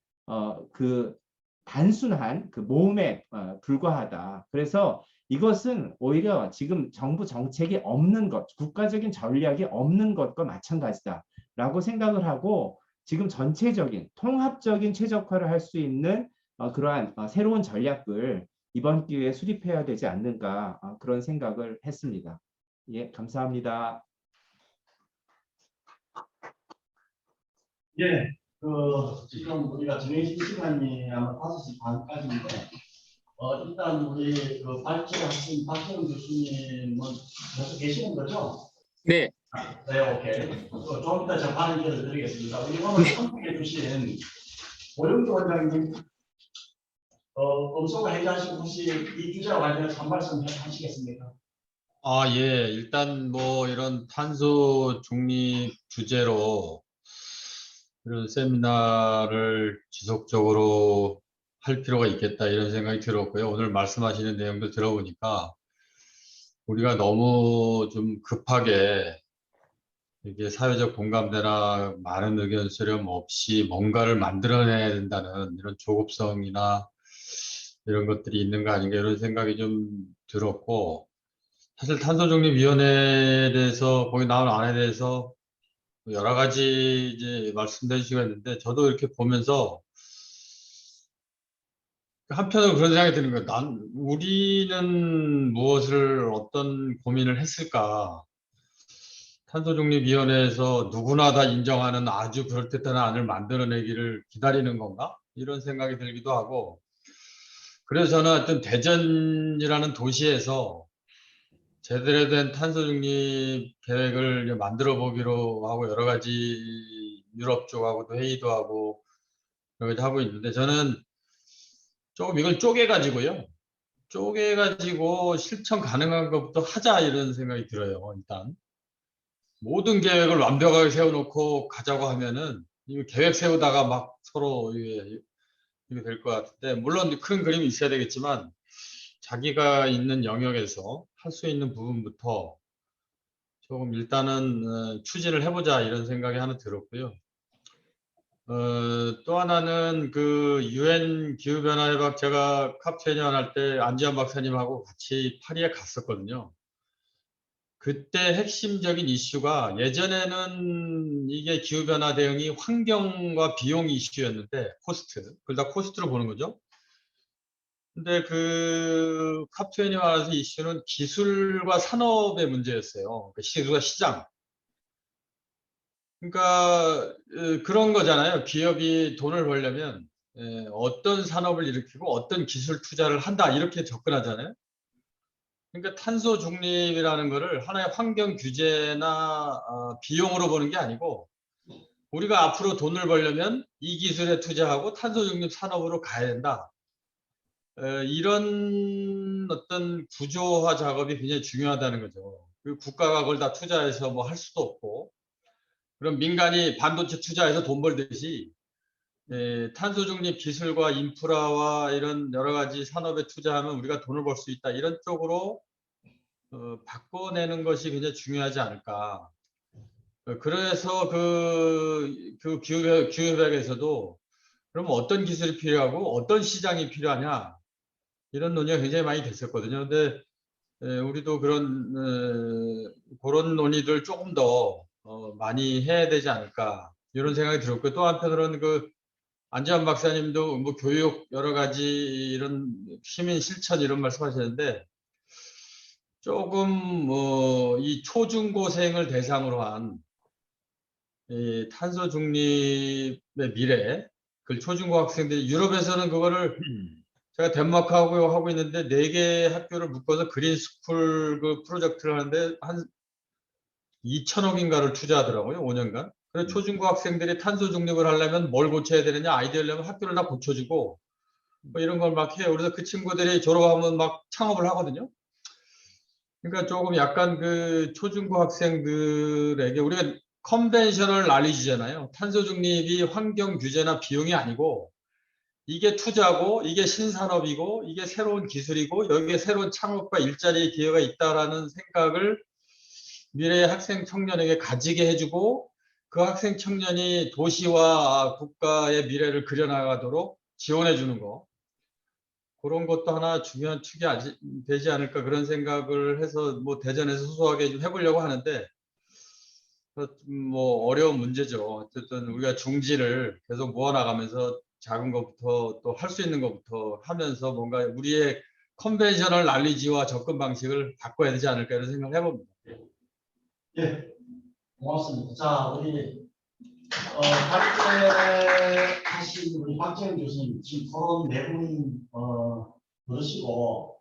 그 단순한 그 모험에 불과하다. 그래서 이것은 오히려 지금 정부 정책이 없는 것, 국가적인 전략이 없는 것과 마찬가지다라고 생각을 하고 지금 전체적인 통합적인 최적화를 할 수 있는 그러한 새로운 전략을 이번 기회에 수립해야 되지 않는가 그런 생각을 했습니다. 예, 감사합니다. 예, 지금 우리가 정해진 시간이 아마 5시 반까지인데, 일단 우리 발제하신 박지원 교수님은 계속 계시는 거죠? 네. 네, 오케이. 좀 이따 제가 발언을 드리겠습니다. 우리 오늘 선택해 주신 오영주 원장님, 음성을 해제하시고 혹시 이 주제와 관련해서 한 말씀 하시겠습니까? 예. 일단 뭐 이런 탄소 중립 주제로 이런 세미나를 지속적으로 할 필요가 있겠다 이런 생각이 들었고요. 오늘 말씀하시는 내용들 들어보니까 우리가 너무 좀 급하게 이게 사회적 공감대나 많은 의견 수렴 없이 뭔가를 만들어내야 된다는 이런 조급성이나 이런 것들이 있는 거 아닌가 이런 생각이 좀 들었고 사실 탄소중립위원회에 대해서 거기 나온 안에 대해서 여러 가지 이제 말씀해 주시고 했는데 저도 이렇게 보면서 한편으로 그런 생각이 드는 거예요. 우리는 무엇을 어떤 고민을 했을까? 탄소중립위원회에서 누구나 다 인정하는 아주 그럴듯한 안을 만들어내기를 기다리는 건가? 이런 생각이 들기도 하고, 그래서 저는 하여튼 대전이라는 도시에서 제대로 된 탄소중립 계획을 이제 만들어 보기로 하고, 여러 가지 유럽 쪽하고도 회의도 하고 여러 가지 하고 있는데, 저는 조금 이걸 쪼개가지고요. 쪼개가지고 실천 가능한 것부터 하자, 이런 생각이 들어요. 일단 모든 계획을 완벽하게 세워놓고 가자고 하면은 이 계획 세우다가 막 서로 이게 될 것 같은데, 물론 큰 그림이 있어야 되겠지만 자기가 있는 영역에서 할 수 있는 부분부터 조금 일단은 추진을 해보자, 이런 생각이 하나 들었고요. 또 하나는 그 유엔 기후변화 협약, 제가 컵21 할 때 안지환 박사님하고 같이 파리에 갔었거든요. 그때 핵심적인 이슈가, 예전에는 이게 기후변화 대응이 환경과 비용 이슈였는데, 그걸 다 코스트로 보는 거죠. 근데 그 컵21 와서 이슈는 기술과 산업의 문제였어요. 그 기술과 시장. 그러니까 그런 거잖아요. 기업이 돈을 벌려면 어떤 산업을 일으키고 어떤 기술 투자를 한다, 이렇게 접근하잖아요. 그러니까 탄소 중립이라는 거를 하나의 환경 규제나 비용으로 보는 게 아니고, 우리가 앞으로 돈을 벌려면 이 기술에 투자하고 탄소 중립 산업으로 가야 된다. 이런 어떤 구조화 작업이 굉장히 중요하다는 거죠. 그리고 국가가 그걸 다 투자해서 뭐 할 수도 없고, 그럼 민간이 반도체 투자해서 돈 벌듯이 탄소 중립 기술과 인프라와 이런 여러 가지 산업에 투자하면 우리가 돈을 벌 수 있다, 이런 쪽으로 바꿔내는 것이 굉장히 중요하지 않을까. 그래서 그 기후협약에서도 그럼 어떤 기술이 필요하고 어떤 시장이 필요하냐, 이런 논의가 굉장히 많이 됐었거든요. 근데 우리도 그런 논의들 조금 더 많이 해야 되지 않을까, 이런 생각이 들었고, 또 한편으로는 그 안지환 박사님도 뭐 교육 여러 가지 이런 시민 실천 이런 말씀하셨는데, 조금 뭐 이 초중고생을 대상으로 한 이 탄소 중립의 미래, 그 초중고 학생들이, 유럽에서는 그거를 제가 덴마크하고 하고 있는데 4개 학교를 묶어서 그린 스쿨 그 프로젝트를 하는데 한 2천억인가를 투자하더라고요. 5년간. 그래서 초중고 학생들이 탄소 중립을 하려면 뭘 고쳐야 되느냐, 아이디어를 내면 학교를 다 고쳐주고 뭐 이런 걸 막 해요. 그래서 그 친구들이 졸업하면 막 창업을 하거든요. 그러니까 조금 약간 그 초중고 학생들에게, 우리가 컨벤셔널 날리지잖아요. 탄소 중립이 환경 규제나 비용이 아니고, 이게 투자고, 이게 신산업이고, 이게 새로운 기술이고, 여기에 새로운 창업과 일자리 기회가 있다라는 생각을 미래의 학생 청년에게 가지게 해주고, 그 학생 청년이 도시와 국가의 미래를 그려나가도록 지원해 주는 거, 그런 것도 하나 중요한 축이 되지 않을까, 그런 생각을 해서 뭐 대전에서 소소하게 좀 해보려고 하는데, 뭐 어려운 문제죠. 어쨌든 우리가 중지를 계속 모아나가면서 작은 것부터 또 할 수 있는 것부터 하면서 뭔가 우리의 컨벤셔널 난리지와 접근 방식을 바꿔야 되지 않을까, 이런 생각을 해봅니다. 예, 고맙습니다. 자, 우리 발제 하신 우리 박재현 교수님, 지금 토론 네 분이 들으시고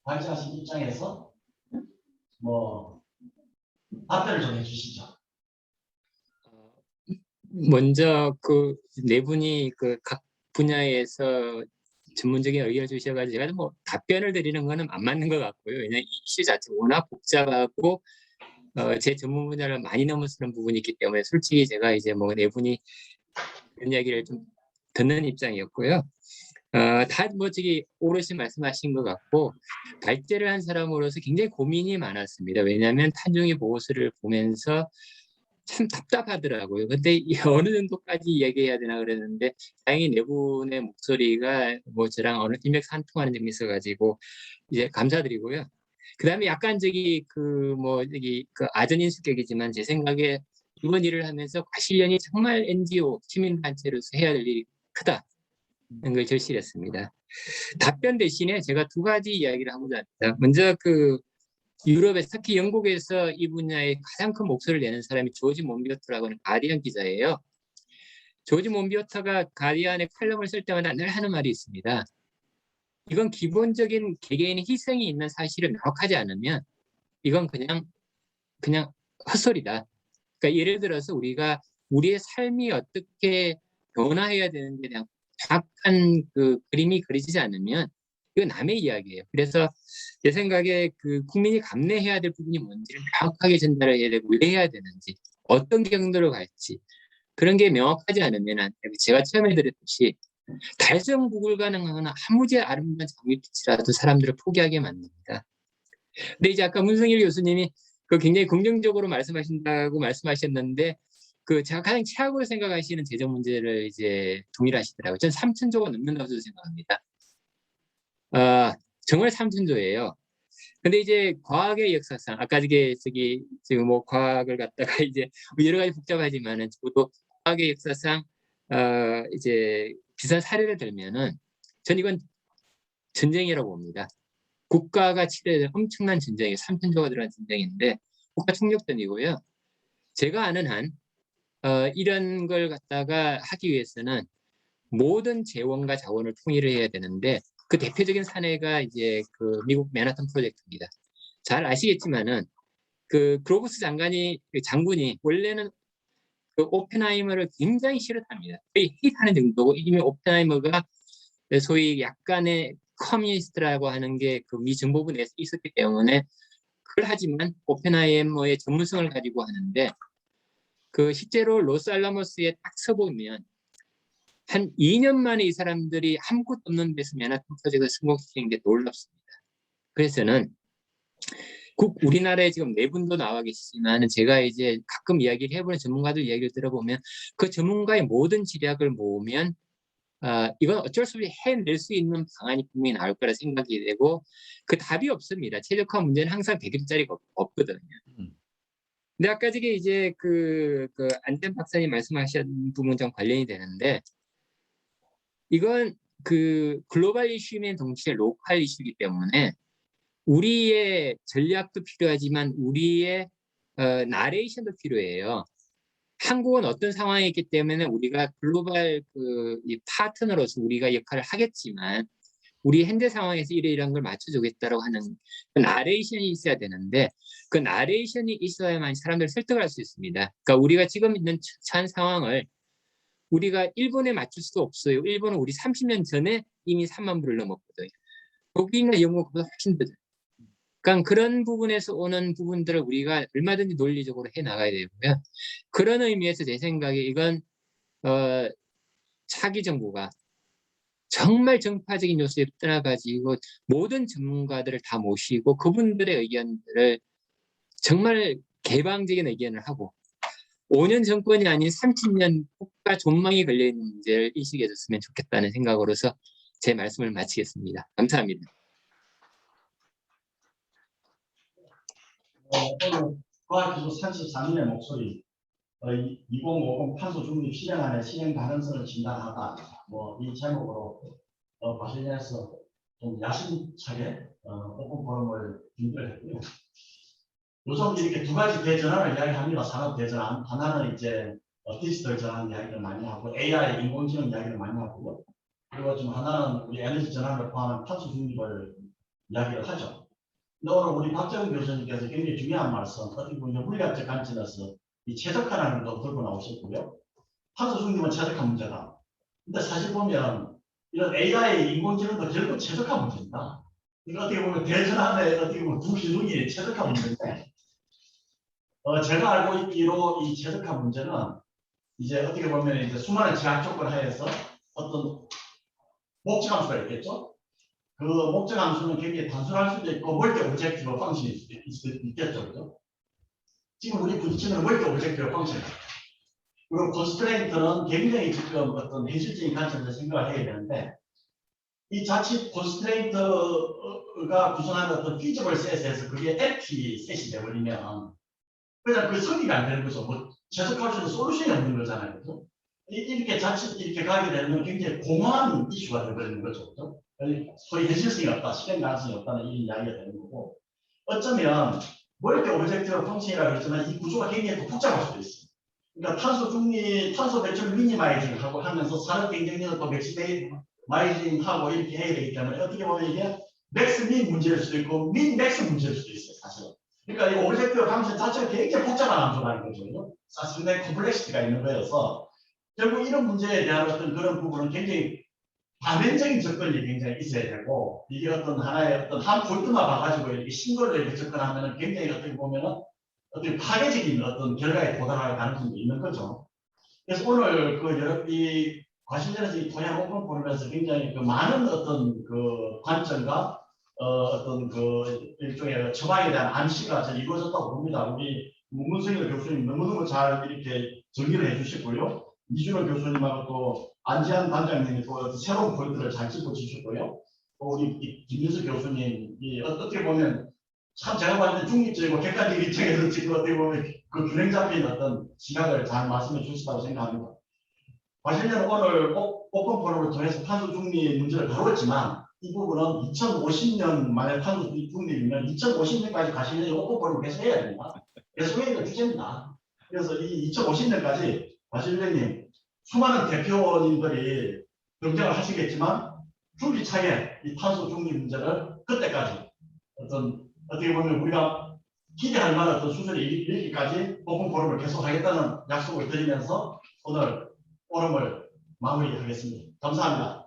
발제하신 입장에서 뭐 답변을 좀 해주시죠. 먼저 그 네 분이 그 각 분야에서 전문적인 의견을 주셔가지고 제가 뭐 답변을 드리는 거는 안 맞는 것 같고요. 왜냐하면 이슈 자체가 워낙 복잡하고 제 전문 분야를 많이 넘어서는 부분이 있기 때문에 솔직히 제가 이제 뭐 네 분이 그런 이야기를 좀 듣는 입장이었고요. 다 뭐 저기 오롯이 말씀하신 것 같고, 발제를 한 사람으로서 굉장히 고민이 많았습니다. 왜냐하면 탄중의 보고서를 보면서 참 답답하더라고요. 근데 어느 정도까지 얘기해야 되나 그랬는데, 다행히 네 분의 목소리가 뭐 저랑 어느 일맥상통하는 점이 있어가지고 이제 감사드리고요. 그다음에 약간 저기 그 뭐 저기 그 아전인수격이지만 제 생각에 이번 일을 하면서 과실련이 정말 NGO 시민단체로서 해야 될 일이 크다. 걸 절실했습니다. 답변 대신에 제가 두 가지 이야기를 하고자 합니다. 먼저 그 유럽에서 특히 영국에서 이 분야에 가장 큰 목소리를 내는 사람이 조지 몬비어터라고 하는 가디언 기자예요. 조지 몬비어터가 가디언에 칼럼을 쓸 때마다 늘 하는 말이 있습니다. 이건 기본적인 개개인의 희생이 있는 사실을 명확하지 않으면 이건 그냥 헛소리다. 그러니까 예를 들어서 우리가 우리의 삶이 어떻게 변화해야 되는지에 대한 정확한 그 그림이 그려지지 않으면 이건 남의 이야기예요. 그래서 제 생각에 그 국민이 감내해야 될 부분이 뭔지를 명확하게 전달을 해야 되고 왜 해야 되는지 어떤 경로로 갈지 그런 게 명확하지 않으면 제가 처음에 드렸듯이 달성 불가능한 아무리 아름다운 장밋빛이라도 사람들을 포기하게 만듭니다. 근데 이제 아까 문성일 교수님이 그 굉장히 긍정적으로 말씀하신다고 말씀하셨는데 그 제가 가장 최악으로 생각하시는 재정 문제를 이제 동일하시더라고요. 저는 3,000조가 넘는다고 생각합니다. 정말 3,000조예요. 근데 이제 과학의 역사상 아까 지금 뭐 과학을 갖다가 이제 여러 가지 복잡하지만은 저도 과학의 역사상 이제 비슷한 사례를 들면은 전 이건 전쟁이라고 봅니다. 국가가 치러야 엄청난 전쟁이 3,000조가 들어간 전쟁인데 국가 총력전이고요. 제가 아는 한 이런 걸 갖다가 하기 위해서는 모든 재원과 자원을 통일을 해야 되는데 그 대표적인 사례가 이제 그 미국 맨하탄 프로젝트입니다. 잘 아시겠지만은 그 그로브스 장군이 원래는 그 오펜하이머를 굉장히 싫어합니다. 거의 헤이트하는 정도고 이미 오펜하이머가 소위 약간의 커뮤니스트라고 하는 게 그 미 정보부 내에서 있었기 때문에 그걸 하지만 오펜하이머의 전문성을 가지고 하는데 그 실제로 로스알라모스에 딱 서보면 한 2년 만에 이 사람들이 아무것도 없는 데서 맨하탄 프로젝트를 성공시키는 게 놀랍습니다. 그래서는 우리나라에 지금 4분도 나와 계시지만 제가 이제 가끔 이야기를 해보는 전문가들 이야기를 들어보면 그 전문가의 모든 지략을 모으면 이건 어쩔 수 없이 해낼 수 있는 방안이 분명히 나올 거라 생각이 되고 그 답이 없습니다. 최적화 문제는 항상 대결자리가 없거든요. 근데 아까 저게 이제 그 안전 박사님 말씀하신 부분 좀 관련이 되는데 이건 그 글로벌 이슈면 동시에 로컬 이슈이기 때문에 우리의 전략도 필요하지만 우리의 나레이션도 필요해요. 한국은 어떤 상황이 있기 때문에 우리가 글로벌 이 파트너로서 우리가 역할을 하겠지만 우리 현재 상황에서 이런 걸 맞춰주겠다고 하는 그 나레이션이 있어야 되는데 그 나레이션이 있어야만 사람들을 설득할 수 있습니다. 그러니까 우리가 지금 있는 처한 상황을 우리가 일본에 맞출 수도 없어요. 일본은 우리 30년 전에 이미 3만 불을 넘었거든요. 독일이나 영국보다 훨씬 더. 그러니까 그런 부분에서 오는 부분들을 우리가 얼마든지 논리적으로 해 나가야 되고요. 그런 의미에서 제 생각에 이건 차기 정부가 정말 정파적인 요소에 떠나가지고 모든 전문가들을 다 모시고 그분들의 의견들을 정말 개방적인 의견을 하고 5년 정권이 아닌 30년 국가 존망이 걸려있는 문제를 인식해 줬으면 좋겠다는 생각으로서 제 말씀을 마치겠습니다. 감사합니다. 오늘 과학기술 34년의 목소리 2050 탄소 중립 실행안의 실행 가능성을 진단하다 이 제목으로 과실련에서 좀 야심차게 오픈 포럼을 준비를 했고요. 요즘 이렇게 두 가지 대전환을 이야기합니다. 산업 대전환. 하나는 이제 디지털 전환 이야기를 많이 하고 AI 인공지능 이야기를 많이 하고요. 그리고 좀 하나는 우리 에너지 전환을 포함한 탄소 중립을 이야기를 하죠. 근데 오늘 우리 박정훈 교수님께서 굉장히 중요한 말씀, 어떻게 보면 물리학적 관점에서 이 최적화라는 거 들고 나오셨고요. 탄소 중립은 최적화 문제다. 근데 사실 보면 이런 AI 인공지능도 결국 최적화 문제입니다. 이거 어떻게 보면 대전환의 어떻게 보면 두 기둥이 최적화 문제인데, 제가 알고 있기로 이 최적화 문제는 이제 어떻게 보면 이제 수많은 제약 조건 하에서 어떤 목적 함수가 있겠죠. 그 목적 함수는 굉장히 단순할 수도 있고 멀티 오브젝티브 펑션이 있겠죠. 그죠? 지금 우리 부딪히는 멀티 오브젝티브 펑션. 그리고 컨스트레인트는 굉장히 지금 어떤 현실적인 관점에서 생각을 해야 되는데 이 자칫 컨스트레인트가 구성하는 어떤 피지컬 셋에서 그게 엠티 셋이 되버리면 그냥 그 성립이 안 되는 거죠. 뭐 최적화할 수 있는 솔루션이 없는 거잖아요. 그죠? 이렇게 자칫 이렇게 가게 되면 굉장히 공허한 이슈가 되어버리는 거죠. 그죠? 소위 현실성이 없다, 실행 가능성이 없다는 이 이야기가 되는 거고, 어쩌면 뭐 이렇게 오브젝티브 펑션이라고 했지만 이 구조가 굉장히 또 복잡할 수도 있어요. 그러니까 탄소 중립, 탄소 배출 미니마이징 하고 하면서 산업 경쟁력을 또 맥시마이징 하고 이렇게 해야 되기 때문에 어떻게 보면 이게 맥스 민 문제일 수도 있고 민 맥스 문제일 수도 있어요, 사실은. 그러니까 이 오브젝티브 펑션 자체가 굉장히 복잡한 함수라는 거죠. 사실 상당히 컴플렉시티가 있는 거여서 결국 이런 문제에 대한 어떤 그런 부분은 굉장히 다면적인 접근이 굉장히 있어야 되고, 이게 어떤 하나의 어떤 한 볼트만 봐가지고 이렇게 신고를 이렇게 접근하면은 굉장히 어떻게 보면은 어떤 파괴적인 어떤 결과에 도달할 가능성도 있는 거죠. 그래서 오늘 그 여러 이 과실전에서 이 토양 오픈 포럼에서 굉장히 그 많은 어떤 그 관점과 어떤 그 일종의 처방에 대한 암시가 전 이루어졌다고 봅니다. 우리 문승일 교수님 너무너무 잘 이렇게 정리를 해주셨고요. 이준호 교수님하고 또 안지한 단장님이 또 새로운 포인트를 잘 짚어주셨고요. 또 우리 김민수 교수님이 어떻게 보면 참 제가 봤을 때 중립적이고 객관적인 입장에서 지금 어떻게 보면 그 균형 잡힌 어떤 시각을 잘 말씀해 주셨다고 생각합니다. 과실은 오늘 오픈 포럼을 통해서 탄소 중립 문제를 다뤘지만 이 부분은 2050년 만에 탄소 중립이면 2050년까지 과실은 오픈 포럼을 계속 해야 됩니다. 계속 해야 될 주제입니다. 그래서 이 2050년까지 과실님 수많은 대표님들이 등장을 하시겠지만 줄기차게 이 탄소 중립 문제를 그때까지 어떻게 보면 우리가 기대할 만한 어떤 수준에 이르기까지 오픈 포럼을 계속하겠다는 약속을 드리면서 오늘 포럼을 마무리하겠습니다. 감사합니다.